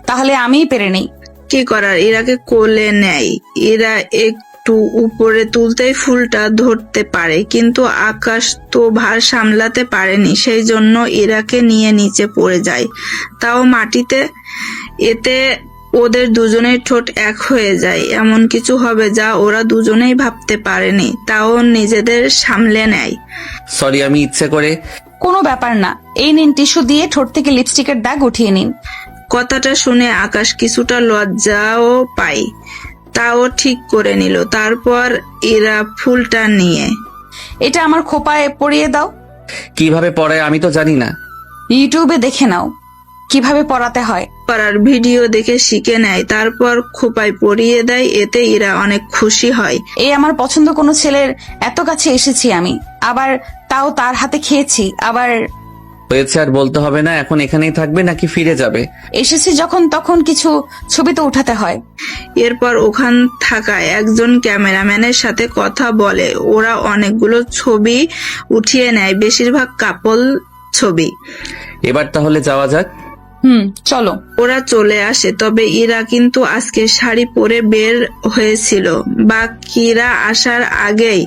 [SPEAKER 1] তাহলে আমিই পেরে নেই।
[SPEAKER 3] কি করার, ইরাকে কোলে নেয়। ইরা একটু উপরে তুলতেই ফুলটা ধরতে পারে, কিন্তু আকাশ তো ভার সামলাতে পারেনি, সেই জন্য ইরাকে নিয়ে নিচে পড়ে যায়, তাও মাটিতে। এতে ওদের দুজনের ঠোঁট এক হয়ে যায়। এমন কিছু হবে যা ওরা দুজনেই ভাবতে পারেনি, তাও নিজেদের সামলে নেয়।
[SPEAKER 5] সরি, আমি ইচ্ছে করে।
[SPEAKER 1] কোনো ব্যাপার না, এই নিন টিস্যু দিয়ে ঠোঁট থেকে লিপস্টিকের দাগ উঠিয়ে নিন।
[SPEAKER 3] কথাটা শুনে আকাশ কিছুটা লজ্জাও পায়, তাও ঠিক করে নিল। তারপর এরা ফুলটা নিয়ে।
[SPEAKER 1] এটা আমার খোপায় পরিয়ে দাও।
[SPEAKER 5] কিভাবে পড়ে আমি তো জানি না।
[SPEAKER 1] ইউটিউবে দেখে নাও। কিভাবে পড়াতে হয়।
[SPEAKER 3] পড়ার ভিডিও দেখে শিখে নেয়, তারপর খোপায় পরিয়ে দেয়। এতে ইরা অনেক খুশি হয়।
[SPEAKER 1] এই আমার পছন্দ কোনো ছেলের এত কাছে এসেছি আমি, আবার তাও তার হাতে খেয়েছি, আবার
[SPEAKER 5] হয়েছে আর বলতে হবে না। এখন এখানেই থাকবে নাকি ফিরে যাবে?
[SPEAKER 1] এসেছি যখন তখন কিছু ছবি তো উঠাতে হয়।
[SPEAKER 3] এরপর ওখান থাকা একজন ক্যামেরাম্যানের সাথে কথা বলে। ওরা অনেকগুলো ছবি উঠিয়ে নেয়, বেশিরভাগ কাপল ছবি।
[SPEAKER 5] এবার তাহলে যাওয়া যাক।
[SPEAKER 1] চলো।
[SPEAKER 3] ওরা চলে আসে, তবে ইরা কিন্তু আজকে শাড়ি পরে বের হয়েছিল। বাকিরা আসার আগেই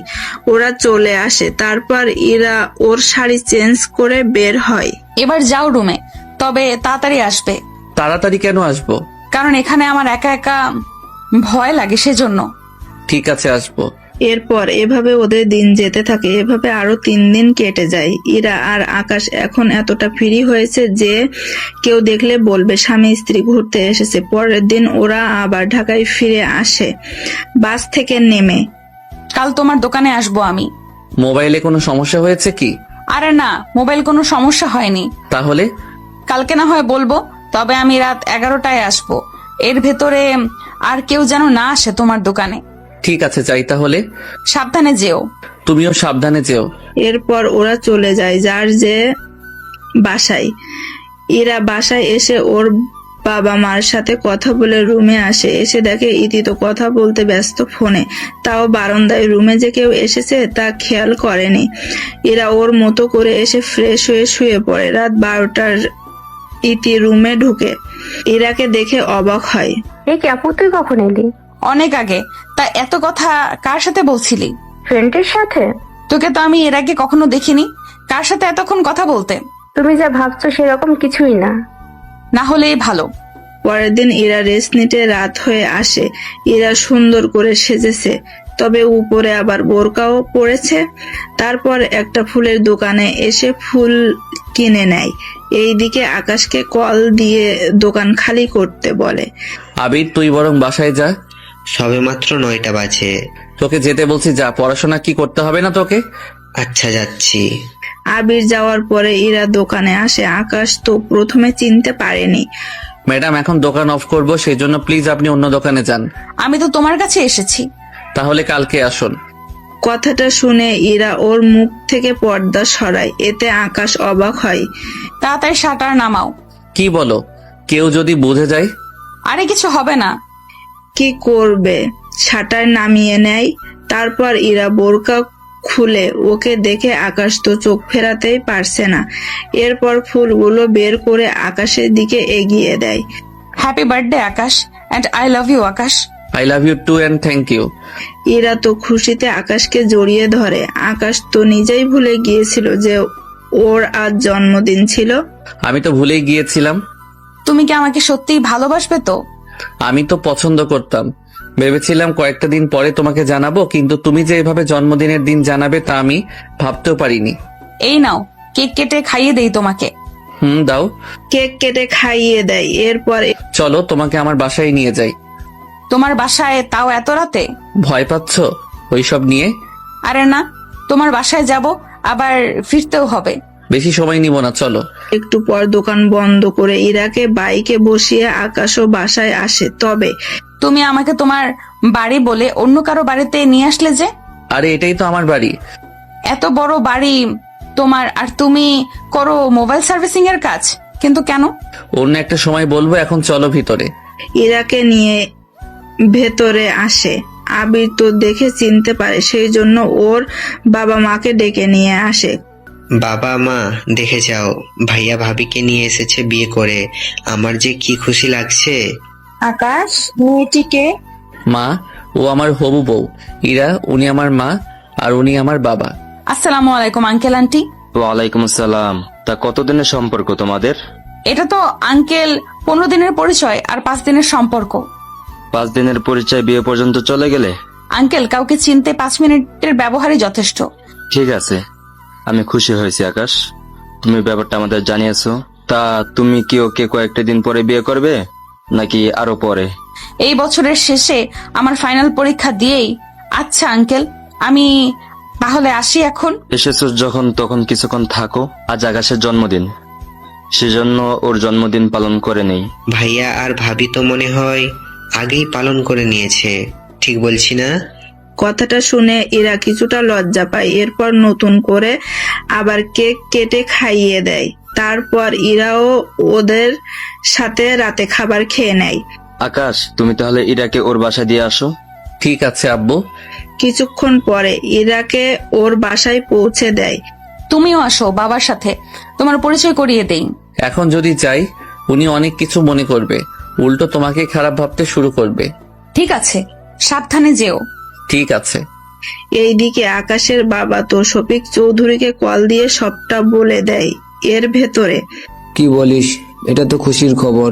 [SPEAKER 3] ওরা চলে আসে। তারপর ইরা ওর শাড়ি চেঞ্জ করে বের হয়।
[SPEAKER 1] এবার যাও রুমে, তবে তাড়াতাড়ি আসবে।
[SPEAKER 5] তাড়াতাড়ি কেন আসবো?
[SPEAKER 1] কারণ এখানে আমার একা একা ভয় লাগে, সেজন্য।
[SPEAKER 5] ঠিক আছে, আসবো।
[SPEAKER 3] এরপর এভাবে ওদের দিন যেতে থাকে। এভাবে আরো 3 দিন কেটে যায়। ইরা আর আকাশ এখন এতটা ফ্রি হয়েছে যে কেউ দেখলে বলবে স্বামী স্ত্রী ঘুরতে এসেছে। পরের দিন ওরা আবার ঢাকায় ফিরে আসে বাস থেকে নেমে।
[SPEAKER 1] কাল তোমার দোকানে আসবো আমি।
[SPEAKER 5] মোবাইলে কোনো সমস্যা হয়েছে কি?
[SPEAKER 1] আরে না, মোবাইল কোনো সমস্যা হয়নি।
[SPEAKER 5] তাহলে
[SPEAKER 1] কালকে না হয় বলবো, তবে আমি রাত 11টায় আসবো। এর ভেতরে আর কেউ যেন না আসে তোমার দোকানে।
[SPEAKER 5] ঠিক আছে, যাই তাহলে।
[SPEAKER 1] সাবধানে যেও।
[SPEAKER 5] তুমিও সাবধানে যেও।
[SPEAKER 3] এরপর ওরা চলে যায় যার যে বাসায়। ইরা বাসায় এসে ওর বাবা মার সাথে কথা বলে রুমে আসে। এসে দেখে ইতি তো কথা বলতে ব্যস্ত ফোনে, তাও বারান্দায়। রুমে যে কেউ এসেছে তা খেয়াল করেনি। এরা ওর মতো করে এসে ফ্রেশ হয়ে শুয়ে পড়ে। রাত 12টার ইতি রুমে ঢুকে ইরাকে দেখে অবাক হয়।
[SPEAKER 2] এই কি আপু, তুই কখন এলি?
[SPEAKER 1] অনেক আগে। তা এত কথা কার সাথে বলছিলি?
[SPEAKER 2] ফ্রেন্ডের সাথে।
[SPEAKER 1] তোকে তো আমি এর আগে কখনো দেখিনি। কার সাথে এতক্ষণ কথা বলতে?
[SPEAKER 2] তুমি যা ভাবছো সেরকম কিছুই না।
[SPEAKER 1] না হলেই ভালো।
[SPEAKER 3] পরের দিন ইরা রেস্ট নিতে রাত হয়ে আসে। ইরা সুন্দর করে সেজেছে, তবে উপরে আবার বোরকাও পরেছে। তারপর একটা ফুলের দোকানে এসে ফুল কিনে নেয়। এইদিকে আকাশকে কল দিয়ে দোকান খালি করতে বলে।
[SPEAKER 5] আবির, তুই বরং বাসায় যা।
[SPEAKER 4] সবেমাত্র 9টা বাজে।
[SPEAKER 5] তোকে যেতে বলছি, যা। পড়াশোনা কি করতে হবে না তোকে?
[SPEAKER 4] আচ্ছা, যাচ্ছি।
[SPEAKER 3] আবির যাওয়ার পরে ইরা দোকানে আসে। আকাশ তো প্রথমে চিনতে পারেনি।
[SPEAKER 5] ম্যাডাম, এখন দোকান অফ করব, সেই জন্য প্লিজ আপনি অন্য দোকানে যান।
[SPEAKER 1] আমি তো তোমার কাছে এসেছি।
[SPEAKER 5] তাহলে কালকে আসুন।
[SPEAKER 3] কথাটা শুনে ইরা ওর মুখ থেকে পর্দা সরায়। এতে আকাশ অবাক হয়।
[SPEAKER 1] তাড়াতাড়ি শাটার নামাও।
[SPEAKER 5] কি বলো? কেউ যদি বুঝে যায়?
[SPEAKER 1] আরে কিছু হবে না।
[SPEAKER 3] কি করবে? শাটার নামিয়ে নেয়। তারপর ইরা বোরকা খুলে ওকে দেখে আকাশ তো চোখ ফেরাতেই পারছে না। এরপর ফুলগুলো বের করে আকাশের দিকে এগিয়ে দেয়।
[SPEAKER 1] Happy birthday Akash, and I love you Akash.
[SPEAKER 5] I love you too and thank you.
[SPEAKER 3] Ira তো খুশিতে আকাশকে জড়িয়ে ধরে। আকাশ তো নিজেই ভুলে গিয়েছিল যে ওর আজ জন্মদিন ছিল।
[SPEAKER 5] আমি তো ভুলেই গিয়েছিলাম।
[SPEAKER 1] তুমি কি আমাকে সত্যিই ভালোবাসবে তো?
[SPEAKER 5] আমি তো পছন্দ করতাম। ভেবেছিলাম কয়েকটা দিন পরে তোমাকে জানাবো, কিন্তু তুমি যে এভাবে জন্মদিনের দিন জানাবে তা আমি ভাবতেও পারিনি।
[SPEAKER 1] এই নাও, কেক কেটে খাইয়ে দেই তোমাকে।
[SPEAKER 5] দাও।
[SPEAKER 3] কেক কেটে খাইয়ে দেয়। এরপর
[SPEAKER 5] চলো, তোমাকে আমার বাসায় নিয়ে যাই।
[SPEAKER 1] তোমার বাসায়, তাও এত রাতে?
[SPEAKER 5] ভয় পাচ্ছ ওইসব নিয়ে?
[SPEAKER 1] আরে না, তোমার বাসায় যাব, আবার ফিরতেও হবে।
[SPEAKER 5] বেশি সময় নিব না, চলো।
[SPEAKER 3] একটু পর দোকান বন্ধ করে ইরাকে বাইকে বসিয়ে আকাশও বাসায় আসে। তবে
[SPEAKER 1] তুমি আমাকে তোমার বাড়ি বলে অন্য কারো বাড়িতে নিয়ে আসলে যে?
[SPEAKER 5] আরে এটাই তো আমার বাড়ি।
[SPEAKER 1] এত বড় বাড়ি তোমার, আর তুমি করো মোবাইল সার্ভিসিং এর কাজ, কিন্তু কেন?
[SPEAKER 5] অন্য একটা সময় বলবো, এখন চলো ভিতরে।
[SPEAKER 3] ইরাকে নিয়ে ভেতরে আসে। আবির তো দেখে চিনতে পারে, সেই জন্য ওর বাবা মাকে ডেকে নিয়ে আসে।
[SPEAKER 4] বাবা মা, দেখে যাও, ভাইয়া ভাবিকে নিয়ে এসেছে বিয়ে করে। আমার যে কি খুশি লাগছে।
[SPEAKER 7] আকাশ, মেয়েটিকে?
[SPEAKER 5] মা, ও আমার হবু বউ ইরা। উনি আমার মা আর উনি আমার বাবা।
[SPEAKER 1] আসসালামু আলাইকুম আঙ্কেল আন্টি।
[SPEAKER 6] ওয়ালাইকুম আসসালাম। তা কতদিনের সম্পর্ক তোমাদের?
[SPEAKER 1] এটা তো আঙ্কেল 15 দিনের পরিচয় আর 5 দিনের সম্পর্ক।
[SPEAKER 6] 5 দিনের পরিচয়, বিয়ে পর্যন্ত চলে গেলে?
[SPEAKER 1] আঙ্কেল, কাউকে চিনতে 5 মিনিটের ব্যবহারই যথেষ্ট।
[SPEAKER 6] ঠিক আছে, আমি খুশি হয়েছি আকাশ, তুমি ব্যাপারটা আমাদের জানিয়েছো। তা তুমি কি ওকে কয়েকটা দিন পরে বিয়ে করবে নাকি আরো পরে?
[SPEAKER 1] এই বছরের শেষে আমার ফাইনাল পরীক্ষা দিয়েই। আচ্ছা আঙ্কেল, আমি তাহলে আসি এখন।
[SPEAKER 6] এসেছো যখন তখন কিছুক্ষণ থাকো। আজ আকাশের জন্মদিন, সেজন্য ওর জন্মদিন পালন করে নেই।
[SPEAKER 4] ভাইয়া আর ভাবি তো মনে হয় আগেই পালন করে নিয়েছে, ঠিক বলছি না?
[SPEAKER 3] কথাটা শুনে ইরা কিছুটা লজ্জা পায়। এরপর নতুন করে আবার কেক কেটে খাইয়ে দেয়। তারপর ইরাও ওদের সাথে রাতে খাবার খেয়ে নেয়।
[SPEAKER 6] আকাশ, তুমি তাহলে ইরাকে ওর বাসায় দিয়ে আসো।
[SPEAKER 5] ঠিক আছে আব্বু।
[SPEAKER 3] কিছুক্ষণ পরে ইরাকে ওর বাসায় পৌঁছে দেয়।
[SPEAKER 1] তুমিও আসো বাবার সাথে, তোমার পরিচয় করিয়ে দেই।
[SPEAKER 5] এখন যদি যাই উনি অনেক কিছু মনে করবে, উল্টো তোমাকে খারাপ ভাবতে শুরু করবে।
[SPEAKER 1] ঠিক আছে, সাবধানে যেও।
[SPEAKER 5] ঠিক আছে।
[SPEAKER 3] এইদিকে আকাশের বাবা তো শফিক চৌধুরীকে কল দিয়ে সবটা বলে দেয়। এর ভেতরে
[SPEAKER 10] কি বলিস? এটা তো খুশির খবর।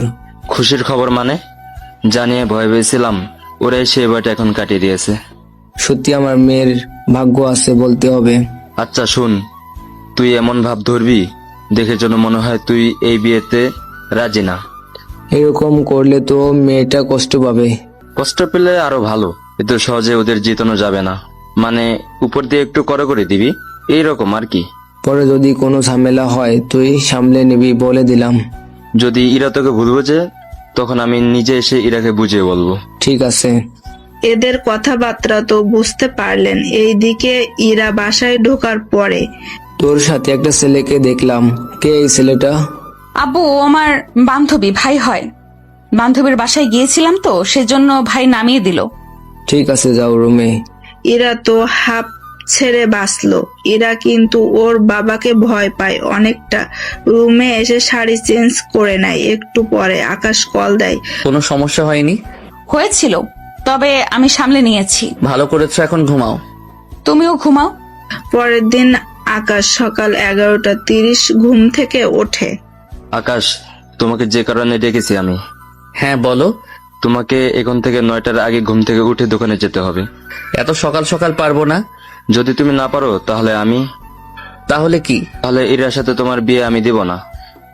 [SPEAKER 6] খুশির খবর মানে? জানিয়ে ভয় পেয়েছিলাম, ওরাই সে ভয়টা এখন কাটিয়ে দিয়েছে।
[SPEAKER 10] সত্যি আমার মেয়ের ভাগ্য আছে বলতে হবে।
[SPEAKER 6] আচ্ছা শুন, তুই এমন ভাব ধরবি দেখে যেন মনে হয় তুই এই বিয়েতে রাজি না।
[SPEAKER 10] এরকম করলে তো মেয়েটা কষ্ট পাবে।
[SPEAKER 6] কষ্ট পেলে আরো ভালো, এত সহজে ওদের জিতানো যাবে না। মানে উপর দিয়ে একটু করে দিবি, এইরকম আর কি।
[SPEAKER 10] পরে যদি কোনো ঝামেলা হয় তুই সামলে নিবি বলে দিলাম।
[SPEAKER 6] যদি ইরা তোকে ভুল বোঝে তখন আমি নিজে এসে ইরাকে বুঝিয়ে বলবো।
[SPEAKER 10] ঠিক আছে।
[SPEAKER 3] এদের কথাবার্তা তো বুঝতে পারলেন। এইদিকে ইরা বাসায় ঢোকার পরে
[SPEAKER 10] তোর সাথে একটা ছেলেকে দেখলাম, কে এই ছেলেটা?
[SPEAKER 1] আব্বু, ও আমার বান্ধবী, ভাই হয়। বান্ধবীর বাসায় গিয়েছিলাম তো সেজন্য ভাই নামিয়ে দিল।
[SPEAKER 10] ঠিক আছে, যাও রুমে।
[SPEAKER 3] ইরা তো হাঁপ ছেড়ে বাঁচলো। ইরা কিন্তু ওর বাবাকে ভয় পায় অনেকটা। রুমে এসে শাড়ি চেঞ্জ করে নেয়। একটু পরে আকাশ কল দেয়।
[SPEAKER 5] কোনো সমস্যা হয়নি?
[SPEAKER 1] হয়েছিল, তবে আমি সামলে নিয়েছি।
[SPEAKER 5] ভালো করেছো, এখন ঘুমাও।
[SPEAKER 1] তুমিও ঘুমাও।
[SPEAKER 3] পরের দিন আকাশ সকাল 11:30 ঘুম থেকে ওঠে।
[SPEAKER 6] আকাশ, তোমাকে যে কারণে ডেকেছি আমি।
[SPEAKER 5] হ্যাঁ বলো।
[SPEAKER 6] তোমাকে এখন থেকে 9টার আগে ঘুম থেকে উঠে দোকানে যেতে হবে।
[SPEAKER 5] এত সকাল সকাল পারবো না।
[SPEAKER 6] যদি তুমি না পারো তাহলে আমি
[SPEAKER 5] তাহলে কি?
[SPEAKER 6] তাহলে ইরার সাথে তোমার বিয়ে আমি দেব না।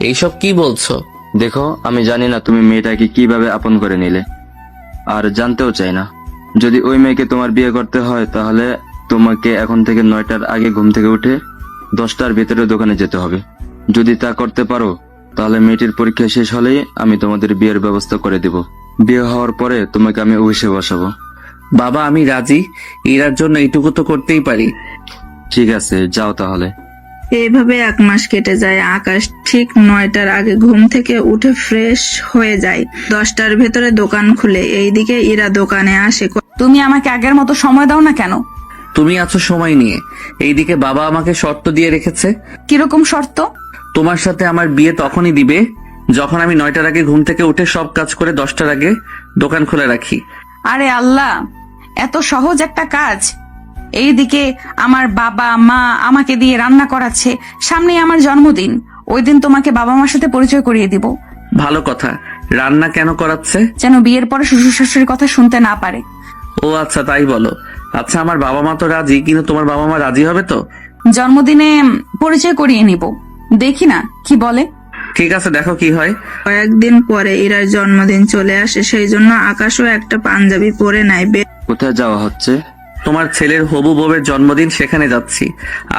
[SPEAKER 5] এইসব কি বলছো?
[SPEAKER 6] দেখো, আমি জানি না তুমি মেয়েটাকে কিভাবে আপন করে নিলে, আর জানতেও চাই না। যদি ওই মেয়েকে তোমার বিয়ে করতে হয় তাহলে তোমাকে এখন থেকে 9টার আগে ঘুম থেকে উঠে 10টার ভিতরে দোকানে যেতে হবে। যদি তা করতে পারো তাহলে মেয়েটির পরীক্ষা শেষ হলেই আমি তোমাদের বিয়ের ব্যবস্থা করে দেব। বিয়ে হওয়ার পরে তোমাকে আমি অফিসে বসাবো।
[SPEAKER 5] বাবা, আমি রাজি। এরার জন্য এইটুকু তো করতেই পারি।
[SPEAKER 6] ঠিক আছে, যাও তাহলে।
[SPEAKER 3] এইভাবে 1 মাস কেটে যায়। আকাশ ঠিক 9টার আগে ঘুম থেকে উঠে ফ্রেশ হয়ে যায়। 10টার ভেতরে দোকান খুলে। এইদিকে ইরা দোকানে আসে।
[SPEAKER 1] তুমি আমাকে আগের মতো সময় দাও না কেন?
[SPEAKER 5] তুমি আছো সময় নিয়ে, এইদিকে বাবা আমাকে শর্ত দিয়ে রেখেছে।
[SPEAKER 1] কিরকম শর্ত?
[SPEAKER 5] তোমার সাথে আমার বিয়ে তখনই দিবে যখন আমি 9টার আগে ঘুম থেকে উঠে সব কাজ করে 10টার আগে দোকান খুলে রাখি।
[SPEAKER 1] আরে আল্লাহ, এত সহজ একটা কাজ! এইদিকে আমার বাবা মা আমাকে দিয়ে রান্না করাচ্ছে, সামনেই আমার জন্মদিন। ওই দিন তোমাকে বাবা মার সাথে পরিচয় করিয়ে দিব।
[SPEAKER 5] ভালো কথা। রান্না কেন করাচ্ছে?
[SPEAKER 1] যেন বিয়ের পরে শ্বশুর শাশুড়ির কথা শুনতে না পারে।
[SPEAKER 5] ও আচ্ছা, তাই বলো। আচ্ছা, আমার বাবা মা তো রাজি, কিন্তু তোমার বাবা মা রাজি হবে তো?
[SPEAKER 1] জন্মদিনে পরিচয় করিয়ে নিব, দেখি না কি বলে।
[SPEAKER 5] ঠিক আছে, দেখো কি হয়।
[SPEAKER 3] কয়েকদিন পরে ইরার জন্মদিন চলে আসে। সেই জন্য আকাশও একটা পাঞ্জাবি পরে নেয়।
[SPEAKER 6] কোথায় যাওয়া হচ্ছে?
[SPEAKER 5] তোমার ছেলের হবু বউয়ের জন্মদিন, সেখানে যাচ্ছি।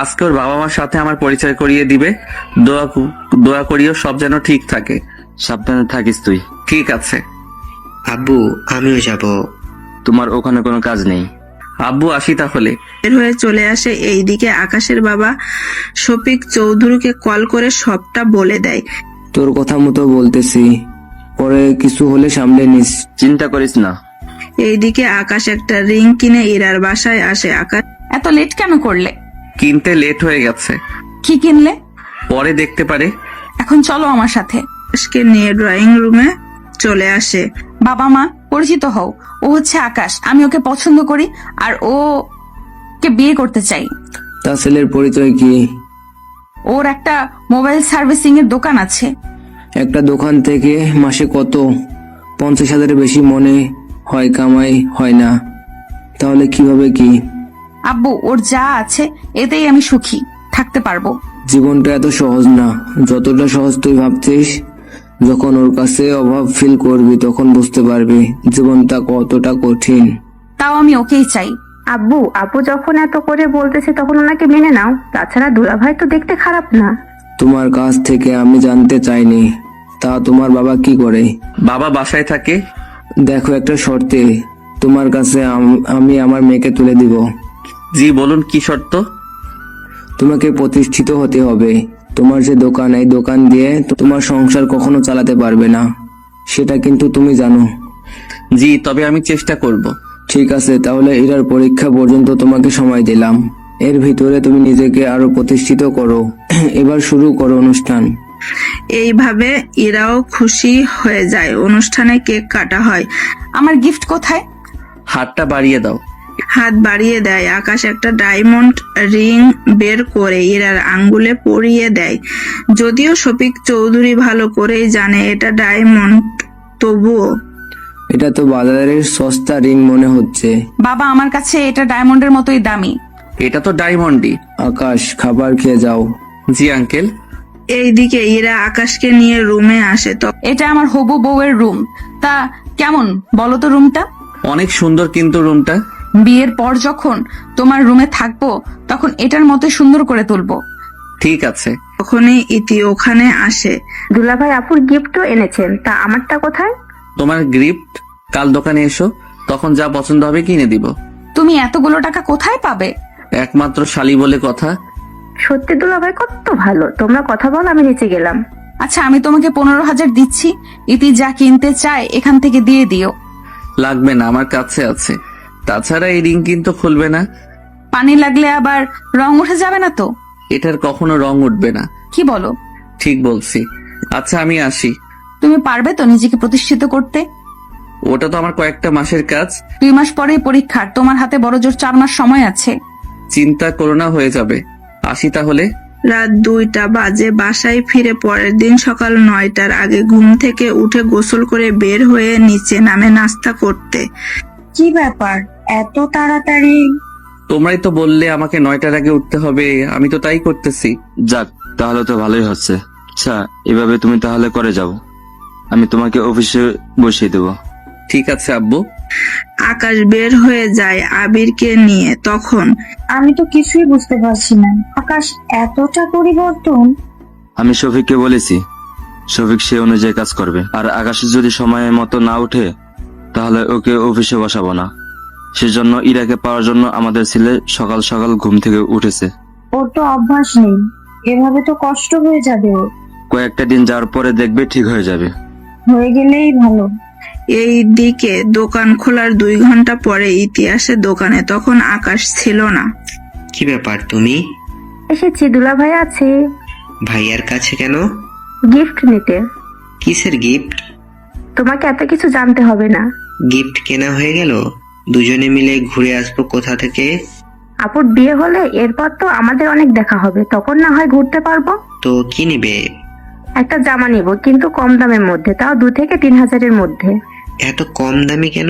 [SPEAKER 5] আজকে ওর বাবা মার সাথে আমার পরিচয় করিয়ে দিবে। দোয়া করিও সব যেন ঠিক থাকে।
[SPEAKER 6] সাবধানে থাকিস তুই।
[SPEAKER 5] ঠিক আছে।
[SPEAKER 4] আব্বু, আমিও যাব।
[SPEAKER 6] তোমার ওখানে কোনো কাজ নেই।
[SPEAKER 5] আব্বু, আসি তাহলে।
[SPEAKER 3] বের হয়ে চলে আসে। এইদিকে আকাশের বাবা শফিক চৌধুরীকে কল করে সবটা বলে দেয়।
[SPEAKER 10] তোর কথা মতো বলতেছি, পরে কিছু হলে সামলে নিস।
[SPEAKER 6] চিন্তা করিস না।
[SPEAKER 3] এইদিকে আকাশ একটা রিং কিনে ইরার বাসায় আসে। আকাশ
[SPEAKER 1] এত লেট কেন করলে?
[SPEAKER 5] কিনতে লেট হয়ে গেছে।
[SPEAKER 1] কি কিনলে?
[SPEAKER 5] পরে দেখতে পারে।
[SPEAKER 1] এখন চলো আমার সাথে।
[SPEAKER 3] আকাশকে নিয়ে ড্রয়িং রুমে চলে আসে।
[SPEAKER 1] বাবা মা, পরিচিত হও। ও হচ্ছে আকাশ, আমি ওকে পছন্দ করি আর ও কে বিয়ে করতে চাই।
[SPEAKER 10] তা ছেলের পরিচয় কি?
[SPEAKER 1] ওর একটা মোবাইল সার্ভিসিং এর দোকান আছে।
[SPEAKER 10] একটা দোকান থেকে মাসে কত? 50,000-এর বেশি মনে হয় কামাই হয় না। তাহলে কিভাবে কি?
[SPEAKER 1] আব্বু, ওর যা আছে এতেই আমি সুখী থাকতে পারবো।
[SPEAKER 10] জীবনটা এত সহজ না যতটা সহজ তুই ভাবছিস। যখন ওর কাছে অভাব ফিল করবি তখন বুঝতে পারবি জীবনটা কতটা কঠিন।
[SPEAKER 1] তাও আমি ওকেই চাই।
[SPEAKER 2] আব্বু, আপু যখন এত করে বলতেছে তখন ওনাকে মেনে নাও। তাছাড়া দুলাভাই তো দেখতে খারাপ না।
[SPEAKER 10] তোমার কাছ থেকে আমি জানতে চাইনি, তা তোমার বাবা কি করে?
[SPEAKER 5] বাবা বাসায় থাকে।
[SPEAKER 10] দেখো, একটা শর্তে তোমার কাছে আমি আমার মেয়েকে তুলে দিব।
[SPEAKER 5] জি বলুন, কি শর্ত?
[SPEAKER 10] তোমাকে প্রতিষ্ঠিত হতে হবে। তোমার যে দোকান, এই দোকান দিয়ে তোমার সংসার কখনো চালাতে পারবে না, সেটা কিন্তু তুমি জানো।
[SPEAKER 5] জি, তবে আমি চেষ্টা করব।
[SPEAKER 10] ঠিক আছে, তাহলে এটার পরীক্ষা পর্যন্ত তোমাকে সময় দিলাম। এর ভিতরে তুমি নিজেকে আরো প্রতিষ্ঠিত করো। এবার শুরু করো অনুষ্ঠান।
[SPEAKER 3] এইভাবে ইরাও খুশি হয়ে যায়। অনুষ্ঠানে কেক কাটা হয়।
[SPEAKER 1] আমার গিফট কোথায়?
[SPEAKER 5] হাতটা বাড়িয়ে দাও।
[SPEAKER 3] হাত বাড়িয়ে দেয়। আকাশ একটা ডায়মন্ড রিং বের করে ইরার আঙ্গুলে পরিয়ে দেয়। যদিও শফিক চৌধুরী ভালো করেই জানে এটা ডায়মন্ড, তবুও
[SPEAKER 10] এটা তো বাজারের সস্তা রিং মনে হচ্ছে।
[SPEAKER 1] বাবা, আমার কাছে এটা ডায়মন্ডের মতোই দামি।
[SPEAKER 5] এটা তো ডায়মন্ডই।
[SPEAKER 10] আকাশ, খাবার খেয়ে যাও।
[SPEAKER 5] জি আঙ্কেল।
[SPEAKER 3] এইদিকে ইরা আকাশকে নিয়ে রুমে আসে।
[SPEAKER 1] এটা আমার হবু বউয়ের রুম। তা কেমন বলো তো রুমটা?
[SPEAKER 5] অনেক সুন্দর কিন্তু রুমটা।
[SPEAKER 1] বিয়ের পর যখন তোমার রুমে থাকবো তখন এটার মতো সুন্দর করে তুলবো।
[SPEAKER 5] ঠিক আছে।
[SPEAKER 3] তখনই ইতি ওখানে আসে।
[SPEAKER 2] দুলাভাই আপুর গিফটও এনেছেন, তা আমারটা কোথায়?
[SPEAKER 5] তোমার গিফট কাল দোকানে এসো, তখন যা পছন্দ হবে কিনে দিব।
[SPEAKER 1] তুমি এতগুলো টাকা কোথায় পাবে?
[SPEAKER 5] একমাত্র শালি বলে কথা।
[SPEAKER 2] সত্যি দুলাভাই কত ভালো। তোমরা কথা বল, আমি নিচে গেলাম।
[SPEAKER 1] আচ্ছা, আমি তোমাকে 15,000 দিচ্ছি। ইতি যা কিনতে চায় এখান থেকে দিয়ে দিও।
[SPEAKER 5] লাগবে না, আমার কাছে আছে। তাছাড়া এই রিং কিন্তু খুলবে না।
[SPEAKER 1] পানি লাগলে আবার রং উঠে যাবে না তো?
[SPEAKER 5] এটার কখনো রং উঠবে না।
[SPEAKER 1] কি বলো?
[SPEAKER 5] ঠিক বলছি। আচ্ছা, আমি আসি।
[SPEAKER 1] তুমি পারবে তো নিজেকে প্রতিষ্ঠিত করতে?
[SPEAKER 5] ওটা তো আমার কয়েকটা মাসের কাজ।
[SPEAKER 1] 2 মাস পরেই পরীক্ষা, তোমার হাতে বড় জোর 4 মাস সময় আছে।
[SPEAKER 5] চিন্তা করো না, হয়ে যাবে। আসি তাহলে।
[SPEAKER 3] রাত 2টা বাজে। বাসায় ফিরে পরের দিন সকাল 9টার আগে ঘুম থেকে উঠে গোসল করে বের হয়ে নিচে নামে নাস্তা করতে।
[SPEAKER 7] কি ব্যাপার, এত তাড়াতাড়ি?
[SPEAKER 5] তোমরাই তো বললে আমাকে 9টার আগে উঠতে হবে, আমি তো তাই করতেছি।
[SPEAKER 6] যাক, তাহলে তো ভালোই হচ্ছে। আচ্ছা, এভাবে তুমি তাহলে করে যাও, আমি তোমাকে অফিসে বসিয়ে দেবো।
[SPEAKER 5] ঠিক আছে আব্বু।
[SPEAKER 3] আকাশ বের হয়ে যায় আবিরকে নিয়ে। তখন
[SPEAKER 7] আমি তো কিছুই বুঝতে পারছি না। আকাশ এতটা পরিবর্তন?
[SPEAKER 6] আমি শফিককে বলেছি, শফিক সে অনুযায়ী কাজ করবে। আর আকাশ যদি সময় মতো না উঠে তাহলে ওকে অফিসে বসাবো না। সেজন্য ইরাকে পাওয়ার জন্য আমাদের ছেলে সকাল সকাল ঘুম থেকে উঠেছে।
[SPEAKER 7] ওর তো অভ্যাস নেই, এভাবে তো কষ্ট হয়ে যাবে ওর।
[SPEAKER 6] কয়েকটা দিন যাওয়ার পরে দেখবে ঠিক হয়ে যাবে।
[SPEAKER 7] হয়ে গেলেই ভালো।
[SPEAKER 3] এই দিকে দোকান খোলার 2 ঘন্টা পরে ইতিহাসে দোকানে। তখন আকাশ ছিল না।
[SPEAKER 4] কি ব্যাপার, তুমি?
[SPEAKER 2] এসেছি, দুলাভাই আছে।
[SPEAKER 4] ভাইয়ার কাছে কেন?
[SPEAKER 2] গিফট নিতে।
[SPEAKER 4] কিসের গিফট?
[SPEAKER 2] তোমাকে এত কিছু জানতে হবে না।
[SPEAKER 4] গিফট কেনা হয়ে গেল? দুজনে মিলে ঘুরে আসবো কোথা থেকে?
[SPEAKER 2] আপুর বিয়ে হলে এরপর তো আমাদের অনেক দেখা হবে, তখন না হয় ঘুরতে পারবো।
[SPEAKER 4] তো কি নিবে?
[SPEAKER 2] একটা জামা নিব, কিন্তু কম দামের মধ্যে, তাও 2 থেকে 3,000-এর মধ্যে।
[SPEAKER 4] এত কম দামি কেন?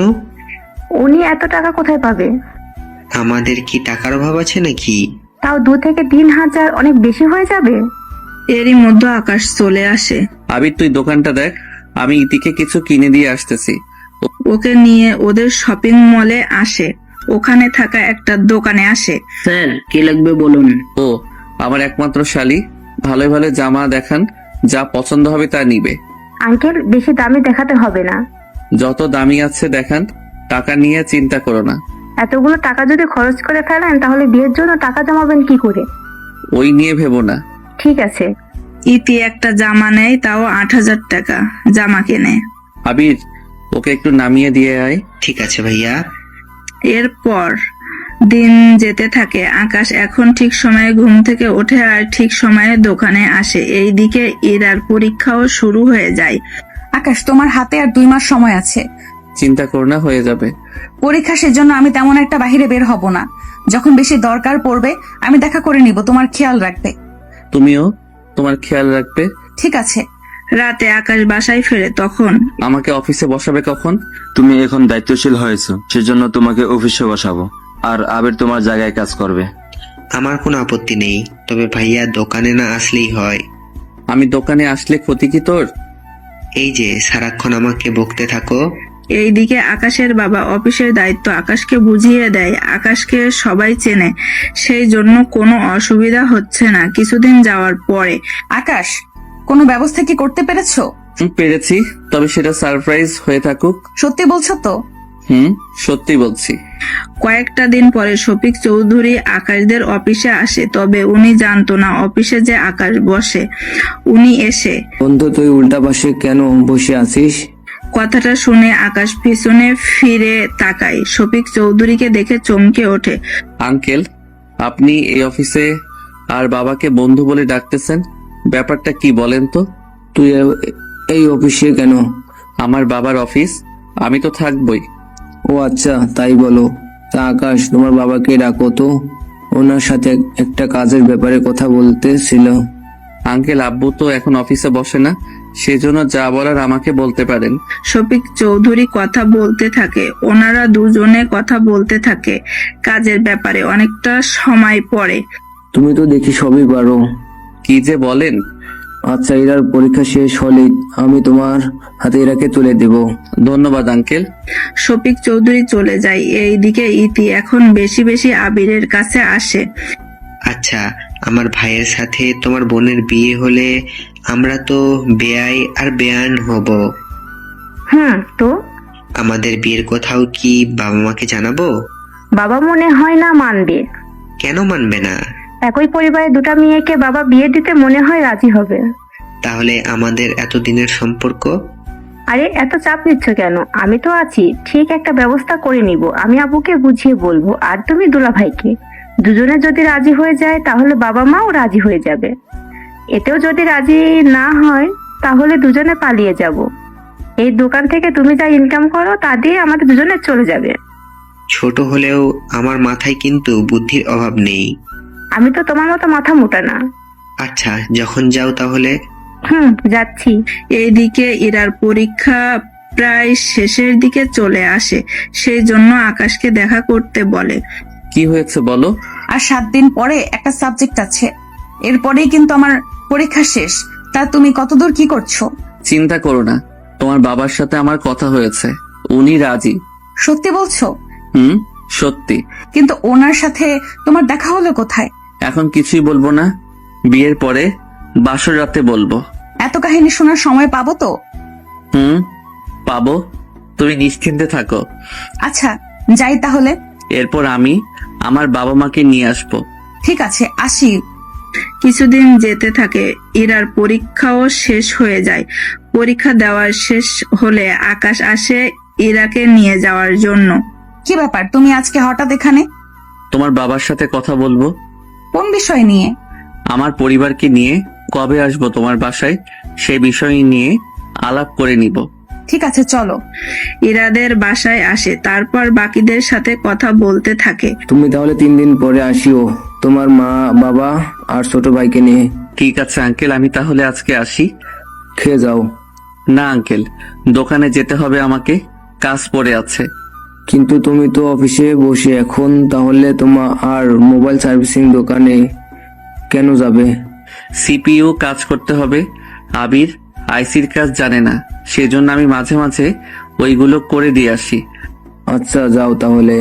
[SPEAKER 2] উনি এত টাকা কোথায় পাবে?
[SPEAKER 4] আমাদের কি টাকার অভাব আছে নাকি?
[SPEAKER 2] তাও 2 থেকে 3,000 অনেক বেশি হয়ে যাবে।
[SPEAKER 3] এরই মধ্যে আকাশ চলে আসে।
[SPEAKER 5] আবির, তুই দোকানটা দেখ, আমি ইতিকে কিছু কিনে দিয়ে আসতেছি।
[SPEAKER 3] ওকে নিয়ে ওদের শপিং মলে আসে। ওখানে থাকা একটা দোকানে আসে।
[SPEAKER 9] স্যার, কি লাগবে বলুন।
[SPEAKER 5] ও, আমার একমাত্র শালি, ভালো ভালো জামা দেখান, যা পছন্দ হবে তা নিবে।
[SPEAKER 2] আঙ্কেল, বেশি দামি দেখাতে হবে না।
[SPEAKER 5] যত দামি আছে দেখান, টাকা নিয়ে চিন্তা করো না।
[SPEAKER 2] এতগুলো টাকা যদি খরচ করে ফেলেন তাহলে বিয়ের জন্য টাকা জমাবেন কি করে?
[SPEAKER 5] ওই নিয়ে ভেবো না।
[SPEAKER 2] ঠিক আছে।
[SPEAKER 3] ইতি একটা জামা নেয়, তাও 8,000 টাকা জামা কেনে।
[SPEAKER 5] আবির, ওকে একটু নামিয়ে দিয়ে আয়।
[SPEAKER 4] ঠিক আছে ভাইয়া।
[SPEAKER 3] এরপর দিন যেতে থাকে। আকাশ এখন ঠিক সময়ে ঘুম থেকে ওঠে আর ঠিক সময়ে দোকানে আসে। এইদিকে ইরার পরীক্ষাও শুরু হয়ে যায়।
[SPEAKER 1] আকাশ, তোমার হাতে আর 2 মাস সময় আছে।
[SPEAKER 5] চিন্তা করো না, হয়ে যাবে।
[SPEAKER 1] পরীক্ষা, সেজন্য আমি তেমন একটা বাহিরে বের হব না। যখন বেশি দরকার পড়বে আমি দেখা করে নিব, তোমার খেয়াল রাখবে।
[SPEAKER 5] তুমিও তোমার খেয়াল রাখবে।
[SPEAKER 1] ঠিক আছে।
[SPEAKER 3] রাতে আকাশ বাসায় ফেরে। তখন
[SPEAKER 5] আমাকে অফিসে বসাবে কখন?
[SPEAKER 6] তুমি এখন দায়িত্বশীল হয়েছো, সেজন্য তোমাকে অফিসে বসাবো। আর আবির তোমার জায়গায় কাজ করবে।
[SPEAKER 4] আমার কোনো আপত্তি নেই, তবে ভাইয়া দোকানে না আসলেই হয়।
[SPEAKER 5] আমি দোকানে আসলে ক্ষতি কি তোর?
[SPEAKER 4] এই যে সারাক্ষণ আমাকে বকতে থাকো।
[SPEAKER 3] এইদিকে আকাশের বাবা অফিসের দায়িত্ব আকাশকে বুঝিয়ে দেয়। আকাশকে সবাই চেনে, সেই জন্য কোনো অসুবিধা হচ্ছে না। কিছুদিন যাওয়ার পরে
[SPEAKER 1] আকাশ, কোনো ব্যবস্থা কি করতে পেরেছো?
[SPEAKER 5] পেরেছি, তবে সেটা সারপ্রাইজ হয়ে থাকুক।
[SPEAKER 1] সত্যি বলছো তো?
[SPEAKER 5] সত্যি বলছি।
[SPEAKER 3] কয়েকটা দিন পরে শফিক চৌধুরী আকাশদের অফিসে আসে, তবে উনি জানতো না অফিসে যে আকাশ বসে। উনি এসে
[SPEAKER 10] বন্ধু, তুই উল্টা পাশে কেন বসে আছিস?
[SPEAKER 3] কথাটা শুনে আকাশ পিছনে ফিরে তাকায়। শফিক চৌধুরীকে দেখে চমকে ওঠে।
[SPEAKER 5] আঙ্কেল, আপনি এই অফিসে আর বাবাকে বন্ধু বলে ডাকতেছেন, ব্যাপারটা কি বলেন তো?
[SPEAKER 10] তুই এই অফিসে কেন?
[SPEAKER 5] আমার বাবার অফিস, আমি তো থাকবই।
[SPEAKER 10] ও আচ্ছা, তাই বলো। তা আকাশ, তোমার বাবাকে ডাকো তো, ওনার সাথে একটা কাজের ব্যাপারে কথা বলতেছিল।
[SPEAKER 5] আঙ্কেল, আব্বু তো এখন অফিসে বসে না, সেজন্য যা বলার আমাকে বলতে পারেন।
[SPEAKER 3] শফিক চৌধুরী কথা বলতে থাকে। ওনারা দুজনে কথা বলতে থাকে কাজের ব্যাপারে। অনেকটা সময় পরে
[SPEAKER 10] তুমি তো দেখি সবই পারো।
[SPEAKER 5] কি যে বলেন।
[SPEAKER 10] আচ্ছা, এরার পরীক্ষা শেষ হলে আমি তোমার হাতে এরাকে তুলে দেব।
[SPEAKER 5] ধন্যবাদ আঙ্কেল।
[SPEAKER 3] শফিক চৌধুরী চলে যায়। এইদিকে ইতি এখন বেশি বেশি আবিরের কাছে আসে।
[SPEAKER 4] আচ্ছা, আমার ভাইয়ের সাথে তোমার বোনের বিয়ে হলে আমরা তো বেয়াই আর বেয়ান হব।
[SPEAKER 2] তো
[SPEAKER 4] আমাদের বিয়ের কথাও কি বাবা মাকে জানাবো?
[SPEAKER 2] বাবা মনে হয় না মানবে।
[SPEAKER 4] কেন মানবে না?
[SPEAKER 2] একই পরিবারে দুটা মেয়েকে বাবা বিয়ে দিতে মনে হয় রাজি হবে।
[SPEAKER 4] তাহলে আমাদের এতদিনের সম্পর্ক?
[SPEAKER 2] আরে এত চাপ নিচ্ছ কেন? আমি তো আছি, ঠিক একটা ব্যবস্থা করে নিব। আমি আবুকে বুঝিয়ে বলবো, আর তুমি দুলা ভাইকে। দুজনে যদি রাজি হয়ে যায় তাহলে বাবা মাও রাজি হয়ে যাবে। এতেও যদি রাজি না হয় তাহলে দুজনে পালিয়ে যাব। এই দোকান থেকে তুমি যা ইনকাম করো তা দিয়ে আমাদের দুজনে চলে যাবে।
[SPEAKER 4] ছোট হলেও আমার মাথায় কিন্তু বুদ্ধির অভাব নেই।
[SPEAKER 2] আমি তো তোমার মতো মাথা মোটা না।
[SPEAKER 4] আচ্ছা, যখন যাও তাহলে।
[SPEAKER 2] যাচ্ছি।
[SPEAKER 3] এইদিকে ইরার পরীক্ষা প্রায় শেষের দিকে চলে আসে, সেই জন্য আকাশকে দেখা করতে বলে।
[SPEAKER 5] কি হয়েছে বলো?
[SPEAKER 1] আর 7 দিন পরে একটা সাবজেক্ট আছে, এরপরেই কিন্তু আমার পরীক্ষা শেষ। তা তুমি কতদূর কি করছো?
[SPEAKER 5] চিন্তা করো না, তোমার বাবার সাথে আমার কথা হয়েছে, উনি রাজি।
[SPEAKER 1] সত্যি বলছো?
[SPEAKER 5] সত্যি।
[SPEAKER 1] কিন্তু ওনার সাথে তোমার দেখা হলো কোথায়?
[SPEAKER 5] এখন কিছুই বলবো না, বিয়ের পরে বাসর রাতে বলবো।
[SPEAKER 1] এত কাহিনী শোনার সময় পাবো তো?
[SPEAKER 5] পাবো, তুমি নিশ্চিন্তে থাকো।
[SPEAKER 1] আচ্ছা, যাই তাহলে।
[SPEAKER 5] এরপর আমি আমার বাবা মাকে নিয়ে আসবো।
[SPEAKER 1] ঠিক আছে, আসি।
[SPEAKER 3] কিছুদিন যেতে থাকে। ইরার পরীক্ষাও শেষ হয়ে যায়। পরীক্ষা দেওয়া শেষ হলে আকাশ আসে ইরাকে নিয়ে যাওয়ার জন্য।
[SPEAKER 1] কি ব্যাপার, তুমি আজকে হঠাৎ এখানে?
[SPEAKER 5] তোমার বাবার সাথে কথা বলবো।
[SPEAKER 1] কোন বিষয় নিয়ে?
[SPEAKER 5] আমার পরিবারকে নিয়ে কবে আসবো তোমার বাসায়, সে বিষয় নিয়ে আলাপ করে নিব।
[SPEAKER 1] ঠিক আছে, চলো।
[SPEAKER 3] ইরাদের বাসায় আসে, তারপর বাকিদের সাথে কথা বলতে থাকে।
[SPEAKER 10] তুমি তাহলে 3 দিন পরে আসিও, তোমার মা, বাবা আর ছোট ভাইকে নিয়ে।
[SPEAKER 5] ঠিক আছে আঙ্কেল, আমি তাহলে আজকে আসি।
[SPEAKER 10] খেয়ে যাও।
[SPEAKER 5] না আঙ্কেল, দোকানে যেতে হবে আমাকে, কাজ পড়ে আছে।
[SPEAKER 10] কিন্তু তুমি তো অফিসে বসে এখন, তাহলে তোমার আর মোবাইল সার্ভিসিং দোকানে কেন যাবে?
[SPEAKER 5] সিপিইউ কাজ করতে হবে। আবির আইসির কাজ জানে না, সেজন্য আমি মাঝে মাঝে ওইগুলো করে দিয়ে আসি।
[SPEAKER 10] আচ্ছা, যাও তাহলে।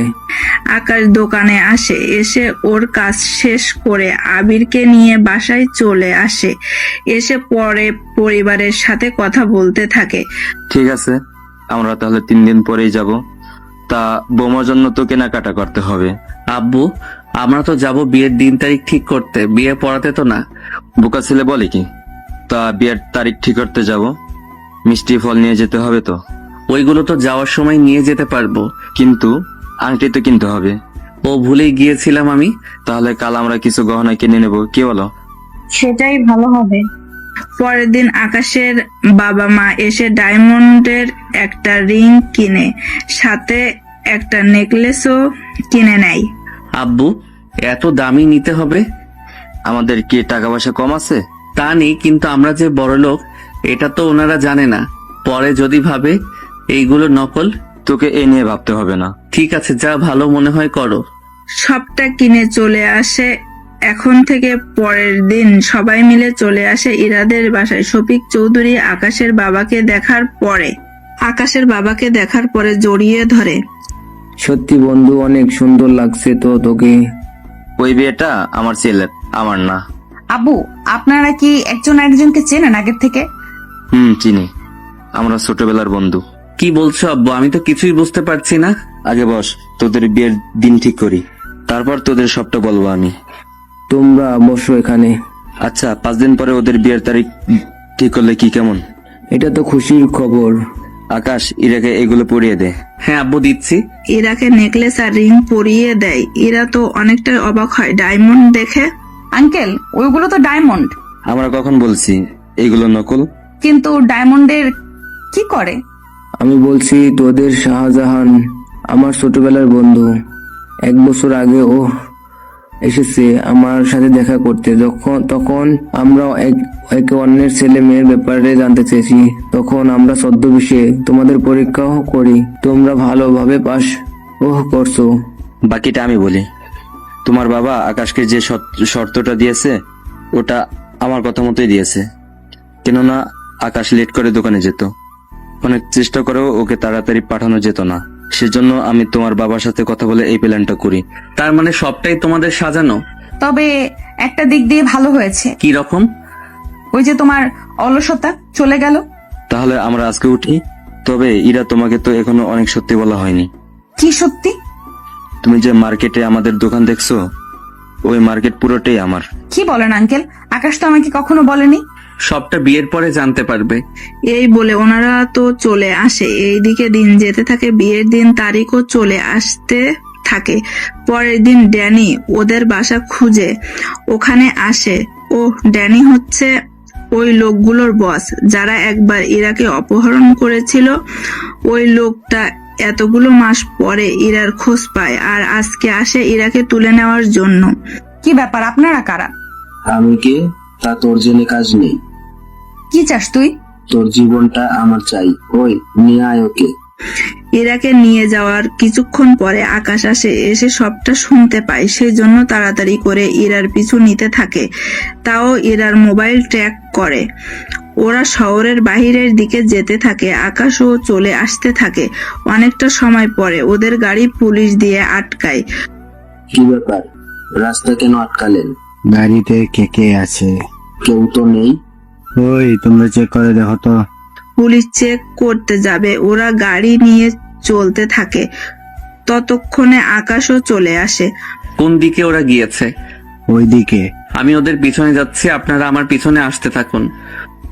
[SPEAKER 3] আকাশ দোকানে আসে, এসে ওর কাজ শেষ করে আবিরকে নিয়ে বাসায় চলে আসে। এসে পরে পরিবারের সাথে কথা বলতে থাকে।
[SPEAKER 6] ঠিক আছে, আমরা তাহলে 3 দিন পরেই যাব। তা বোমার জন্য তো কেনাকাটা করতে হবে।
[SPEAKER 5] আব্বু, আমরা তো যাব বিয়ের দিন তারিখ ঠিক করতে, বিয়ে পড়াতে তো না।
[SPEAKER 6] বোকা ছেলে বলে কি? তা বিয়ের তারিখ ঠিক করতে যাব, মিষ্টি ফল নিয়ে যেতে হবে তো।
[SPEAKER 5] ওইগুলো তো যাওয়ার সময় নিয়ে যেতে পারবো,
[SPEAKER 6] কিন্তু আংটি তো কিনতে হবে।
[SPEAKER 5] ও ভুলেই গিয়েছিলাম আমি।
[SPEAKER 6] তাহলে কাল আমরা কিছু গহনা কিনে নেব, কি বলো?
[SPEAKER 7] সেটাই ভালো হবে।
[SPEAKER 3] পরের দিন আকাশের বাবা মা এসে ডায়মন্ডের একটা রিং কিনে, সাথে একটা নেকলেসও কিনে নেয়।
[SPEAKER 5] আব্বু, এত দামি নিতে হবে?
[SPEAKER 6] আমাদের কি টাকা পয়সা কম আছে?
[SPEAKER 5] তা নেই, কিন্তু আমরা যে বড়লোক এটা তো ওনারা জানে না। পরে যদি ভাবে এইগুলো নকল।
[SPEAKER 6] তোকে এ নিয়ে ভাবতে হবে না।
[SPEAKER 5] ঠিক আছে, যা ভালো মনে হয় করো।
[SPEAKER 3] সবটা কিনে চলে আসে। এখন থেকে পরের দিন সবাই মিলে চলে আসে ইরাদের বাসায়। শফিক চৌধুরী আকাশের বাবাকে দেখার পরে আকাশের বাবাকে দেখার পরে জড়িয়ে ধরে।
[SPEAKER 10] সত্যি বন্ধু, অনেক সুন্দর লাগছে তো তোকে।
[SPEAKER 6] ওই বিয়েটা আমার ছেলের, আমার না।
[SPEAKER 1] আব্বু, আপনারা কি একজন আরেকজনকে চেনেন আগের থেকে?
[SPEAKER 6] চিনি, আমরা ছোটবেলার বন্ধু।
[SPEAKER 5] কি বলছো আব্বু? আমি তো কিছুই বুঝতে পারছি না।
[SPEAKER 6] আগে বস, তোদের বিয়ের দিন ঠিক করি, তারপর তোদের সবটা বলবো আমি।
[SPEAKER 10] তোমরা বসো এখানে।
[SPEAKER 6] আচ্ছা, 5 দিন পরে ওদের বিয়ের তারিখ ঠিক করলে কি কেমন?
[SPEAKER 10] এটা তো খুশির খবর।
[SPEAKER 6] আকাশ, ইরাকে এগুলো পরিয়ে দে।
[SPEAKER 5] হ্যাঁ আব্বু, দিচ্ছি।
[SPEAKER 3] ইরাকে নেকলেস আর রিং পরিয়ে দেয়। ইরা তো অনেকটাই অবাক হয় ডায়মন্ড দেখে।
[SPEAKER 1] আঙ্কেল, ওইগুলো তো ডায়মন্ড।
[SPEAKER 6] আমরা কখন বলছি এগুলো নকল?
[SPEAKER 1] কিন্তু ডায়মন্ডের কি করে?
[SPEAKER 10] আমি বলছি তোদের শাহজাহান আমার ছোটবেলার বন্ধু। 1 বছর আগে ও এসেছে আমার সাথে দেখা করতে। তখন আমরা একে অন্যের ছেলে মেয়ের ব্যাপারে জানতে চেয়েছি। তখন আমরা ছদ্মবেশে তোমাদের পরীক্ষাও করি। তোমরা ভালোভাবে পাস করছো।
[SPEAKER 6] বাকিটা আমি বলি। তোমার বাবা আকাশকে যে শর্তটা দিয়েছে ওটা আমার কথা মতোই দিয়েছে, কেননা আকাশ লেট করে দোকানে যেত। অনেক চেষ্টা করেও ওকে তাড়াতাড়ি পাঠানো যেত না। সেজন্য আমি তোমার বাবার সাথে কথা বলে এই প্ল্যানটা করি।
[SPEAKER 5] তার মানে সবটাই তোমাদের সাজানো?
[SPEAKER 1] তবে একটা দিক দিয়ে ভালো হয়েছে।
[SPEAKER 5] কি রকম?
[SPEAKER 1] ওই যে তোমার অলসতা চলে গেল।
[SPEAKER 6] তাহলে আমরা আজকে উঠি। তবে ইরা, তোমাকে তো এখনো অনেক সত্যি বলা হয়নি।
[SPEAKER 1] কি সত্যি?
[SPEAKER 6] তুমি যে মার্কেটে আমাদের দোকান দেখছো, ওই মার্কেট পুরোটাই আমার।
[SPEAKER 1] কি বলেন আঙ্কেল? আকাশ তো আমাকে কখনো বলেনি।
[SPEAKER 5] সবটা বিয়ের পরে জানতে পারবে।
[SPEAKER 3] এই বলে ওনারা তো চলে আসে। এইদিকে দিন যেতে থাকে, বিয়ের দিন তারিখও চলে আসতে থাকে। পরের দিন ড্যানি ওদের বাসা খুঁজে ওখানে আসে। ও ড্যানি হচ্ছে ওই লোকগুলোর বস যারা একবার ইরাকে অপহরণ করেছিল। ওই লোকটা এতগুলো মাস পরে ইরার খোঁজ পায় আর আজকে আসে ইরাকে তুলে নেওয়ার জন্য।
[SPEAKER 1] কি ব্যাপার, আপনারা কারা?
[SPEAKER 13] আমি কে তা তোর জেনে কাজ নেই।
[SPEAKER 1] কি চাস তুই?
[SPEAKER 13] তোর জীবনটা আমার চাই। ওই নিয়ে আয় ওকে।
[SPEAKER 3] ইরাকে নিয়ে যাওয়ার কিছুক্ষণ পরে আকাশ আসে। এসে সবটা শুনতে পায়, সেই জন্য তাড়াতাড়ি করে ইরার পিছু নিতে থাকে। তাও ইরার মোবাইল ট্র্যাক করে। ওরা শহরের বাহিরের দিকে যেতে থাকে। আকাশও চলে আসতে থাকে। অনেকটা সময় পরে ওদের গাড়ি পুলিশ দিয়ে আটকায়।
[SPEAKER 13] কি ব্যাপার, রাস্তা কেন আটকালেন? গাড়িতে কে কে আছে? কেউ তো নেই। ওই তোমরা চেক করে দেখো তো।
[SPEAKER 3] পুলিশ চেক করতে যাবে। ওরা গাড়ি নিয়ে চলতে থাকে। ততক্ষণে আকাশও চলে আসে।
[SPEAKER 5] কোন দিকে ওরা গিয়েছে?
[SPEAKER 13] ওই দিকে।
[SPEAKER 5] আমি ওদের পিছনে যাচ্ছি, আপনারা আমার পিছনে আসতে থাকুন।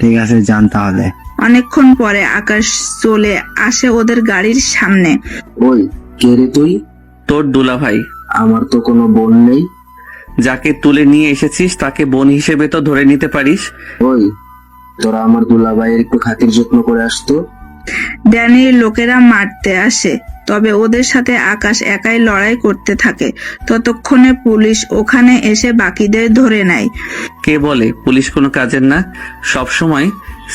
[SPEAKER 13] ঠিক আছে, যান তাহলে।
[SPEAKER 3] অনেকক্ষণ পরে আকাশ চলে আসে ওদের গাড়ির সামনে।
[SPEAKER 13] ওই কে রে তুই?
[SPEAKER 5] তোর দুলা ভাই।
[SPEAKER 13] আমার তো কোনো বোন নেই।
[SPEAKER 5] যাকে তুলে নিয়ে এসেছিস তাকে বোন হিসেবে তো ধরে নিতে পারিস।
[SPEAKER 13] ওই তোরা আমার দুলাভাইয়ের একটু খাতির যত্ন করে আসতো।
[SPEAKER 3] ড্যানির লোকেরা মারতে আসে, তবে ওদের সাথে আকাশ একাই লড়াই করতে থাকে। ততক্ষণে পুলিশ ওখানে এসে বাকিদের ধরে নেয়।
[SPEAKER 5] কে বলে পুলিশ কোনো কাজের না? সব সময়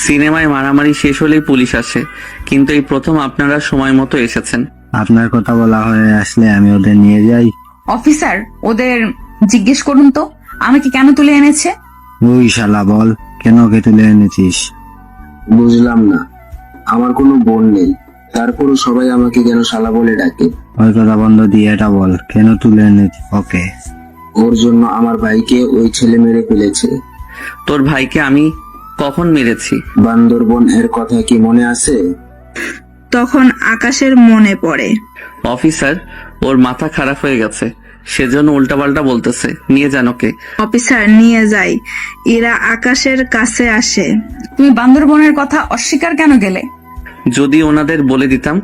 [SPEAKER 5] সিনেমায় মারামারি শেষ হলেই পুলিশ আসে, কিন্তু এই প্রথম আপনারা সময় মতো এসেছেন।
[SPEAKER 13] আপনার কথা বলা হয়ে আসলে আমি ওদের নিয়ে যাই।
[SPEAKER 1] অফিসার, ওদের জিজ্ঞেস করুন তো আমাকে কেন তুলে এনেছে।
[SPEAKER 13] ওই শালা, বল কেন ওকে তুলে এনেছিস? বুঝলাম না, আমার কোনো বোন নেই, তারপরও সবাই আমাকে কেন শালা বলে ডাকে? ওই কথা বন্ধ দিয়ে এটা বল, কেন তুলে এনেছিস ওকে? ওর জন্য আমার ভাইকে ওই ছেলে মেরে ফেলেছে।
[SPEAKER 5] তোর ভাইকে আমি কখন মেরেছি?
[SPEAKER 13] বান্দরবন এর কথা কি মনে আছে?
[SPEAKER 3] তখন আকাশের মনে পড়ে।
[SPEAKER 5] অফিসার, ওর মাথা খারাপ হয়ে গেছে, সেজন্য উল্টাপাল্টা বলতেছে। নিয়ে যান ওকে।
[SPEAKER 3] অফিসার নিয়ে যায়। এরা আকাশের কাছে আসে।
[SPEAKER 1] তুমি বান্দরবনের কথা অস্বীকার কেন গেলে?
[SPEAKER 5] যদি ওনাদের বলে দিতাম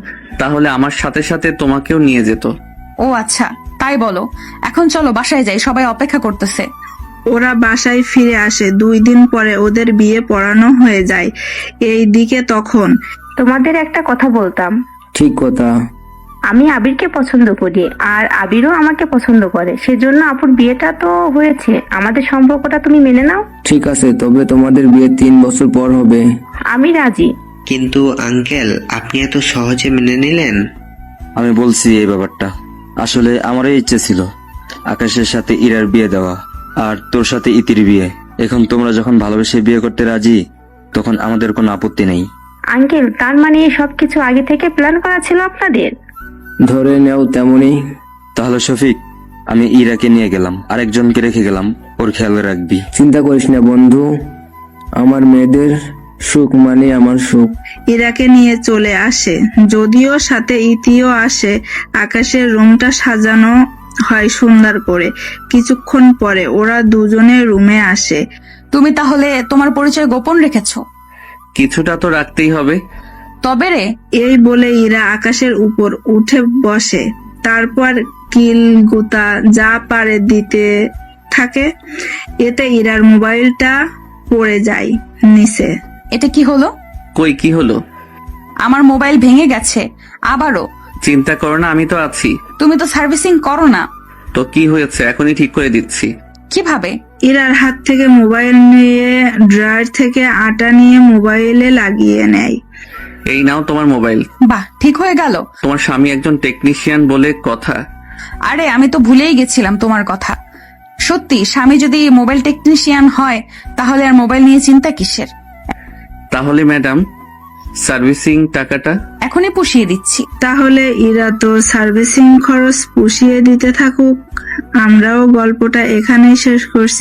[SPEAKER 5] তাহলে আমার সাথে সাথে তোমাকেও নিয়ে যেত।
[SPEAKER 1] ও আচ্ছা, তাই বলো। এখন চলো বাসায় যাই, সবাই অপেক্ষা করতেছে।
[SPEAKER 3] ওরা বাসায় ফিরে আসে। 2 দিন পরে ওদের বিয়ে পড়ানো হয়ে যায়। এই দিকে তখন
[SPEAKER 2] তোমাদের একটা কথা বলতাম।
[SPEAKER 10] ঠিক কথা।
[SPEAKER 2] আমি আবিরকে পছন্দ করি আর আবিরও আমাকে পছন্দ করে, সেজন্য আপুর বিয়েটা তো হয়েছে। আমাদের সম্পর্কটা তুমি মেনে নাও।
[SPEAKER 10] ঠিক আছে, তবে তোমাদের বিয়ে 3 বছর পর হবে।
[SPEAKER 2] আমি রাজি।
[SPEAKER 4] কিন্তু আঙ্কেল, আপনি এত সহজে মেনে নিলেন?
[SPEAKER 6] আমি বলছি এই ব্যাপারটা। আসলে আমারও ইচ্ছে ছিল আকাশের সাথে ইরার বিয়ে দেওয়া, আর তোর সাথে ইতির বিয়ে। এখন তোমরা যখন ভালোবেসে বিয়ে করতে রাজি, তখন আমাদের কোনো আপত্তি নেই।
[SPEAKER 2] আঙ্কেল, তার মানে এই সবকিছু আগে থেকে প্ল্যান করা ছিল আপনাদের?
[SPEAKER 10] ধরে নেও তেমনই।
[SPEAKER 6] তাহলে শফিক, আমি ইরাকে নিয়ে গেলাম, আরেকজনকে রেখে গেলাম, ওর খেয়াল রাখবি।
[SPEAKER 10] চিন্তা করিস না বন্ধু, আমার মেয়েদের সুখ মানে আমার সুখ।
[SPEAKER 3] ইরাকে নিয়ে চলে আসে, যদিও সাথে ইতিও আসে। আকাশের রুমটা সাজানো হয় সুন্দর করে। কিছুক্ষণ পরে ওরা দুজনে রুমে আসে।
[SPEAKER 1] তুমি তাহলে তোমার পরিচয় গোপন রেখেছো?
[SPEAKER 5] কিছুটা তো রাখতেই হবে।
[SPEAKER 1] তবে রে,
[SPEAKER 3] এই বলে ইরা আকাশের উপর উঠে বসে, তারপর কিল গুতা যা পারে দিতে থাকে। এতে ইরার মোবাইলটা পড়ে যায় নিচে।
[SPEAKER 1] এটা কি হলো?
[SPEAKER 5] কই কি হলো?
[SPEAKER 1] আমার মোবাইল ভেঙে গেছে আবারও।
[SPEAKER 5] চিন্তা করো না, আমি তো আছি।
[SPEAKER 1] তুমি তো সার্ভিসিং করো না।
[SPEAKER 5] তো কি হয়েছে, এখনই ঠিক করে দিচ্ছি।
[SPEAKER 1] কিভাবে?
[SPEAKER 3] ইরার হাত থেকে মোবাইল নিয়ে ড্রয়ার থেকে আটা নিয়ে মোবাইলে লাগিয়ে নেয়।
[SPEAKER 5] এই নাও তোমার মোবাইল।
[SPEAKER 1] বাহ, ঠিক হয়ে গেল।
[SPEAKER 5] তোমার স্বামী একজন টেকনিশিয়ান বলে কথা।
[SPEAKER 1] আরে আমি তো ভুলেই গেছিলাম তোমার কথা। সত্যি, স্বামী যদি মোবাইল টেকনিশিয়ান হয় তাহলে আর মোবাইল নিয়ে চিন্তা কিসের?
[SPEAKER 5] তাহলে ম্যাডাম, সার্ভিসিং টাকাটা?
[SPEAKER 1] এখনই পুষিয়ে দিচ্ছি।
[SPEAKER 3] তাহলে ইরা তো সার্ভিসিং খরচ পুষিয়ে দিতে থাকুক। আমরাও গল্পটা এখানেই শেষ করছি।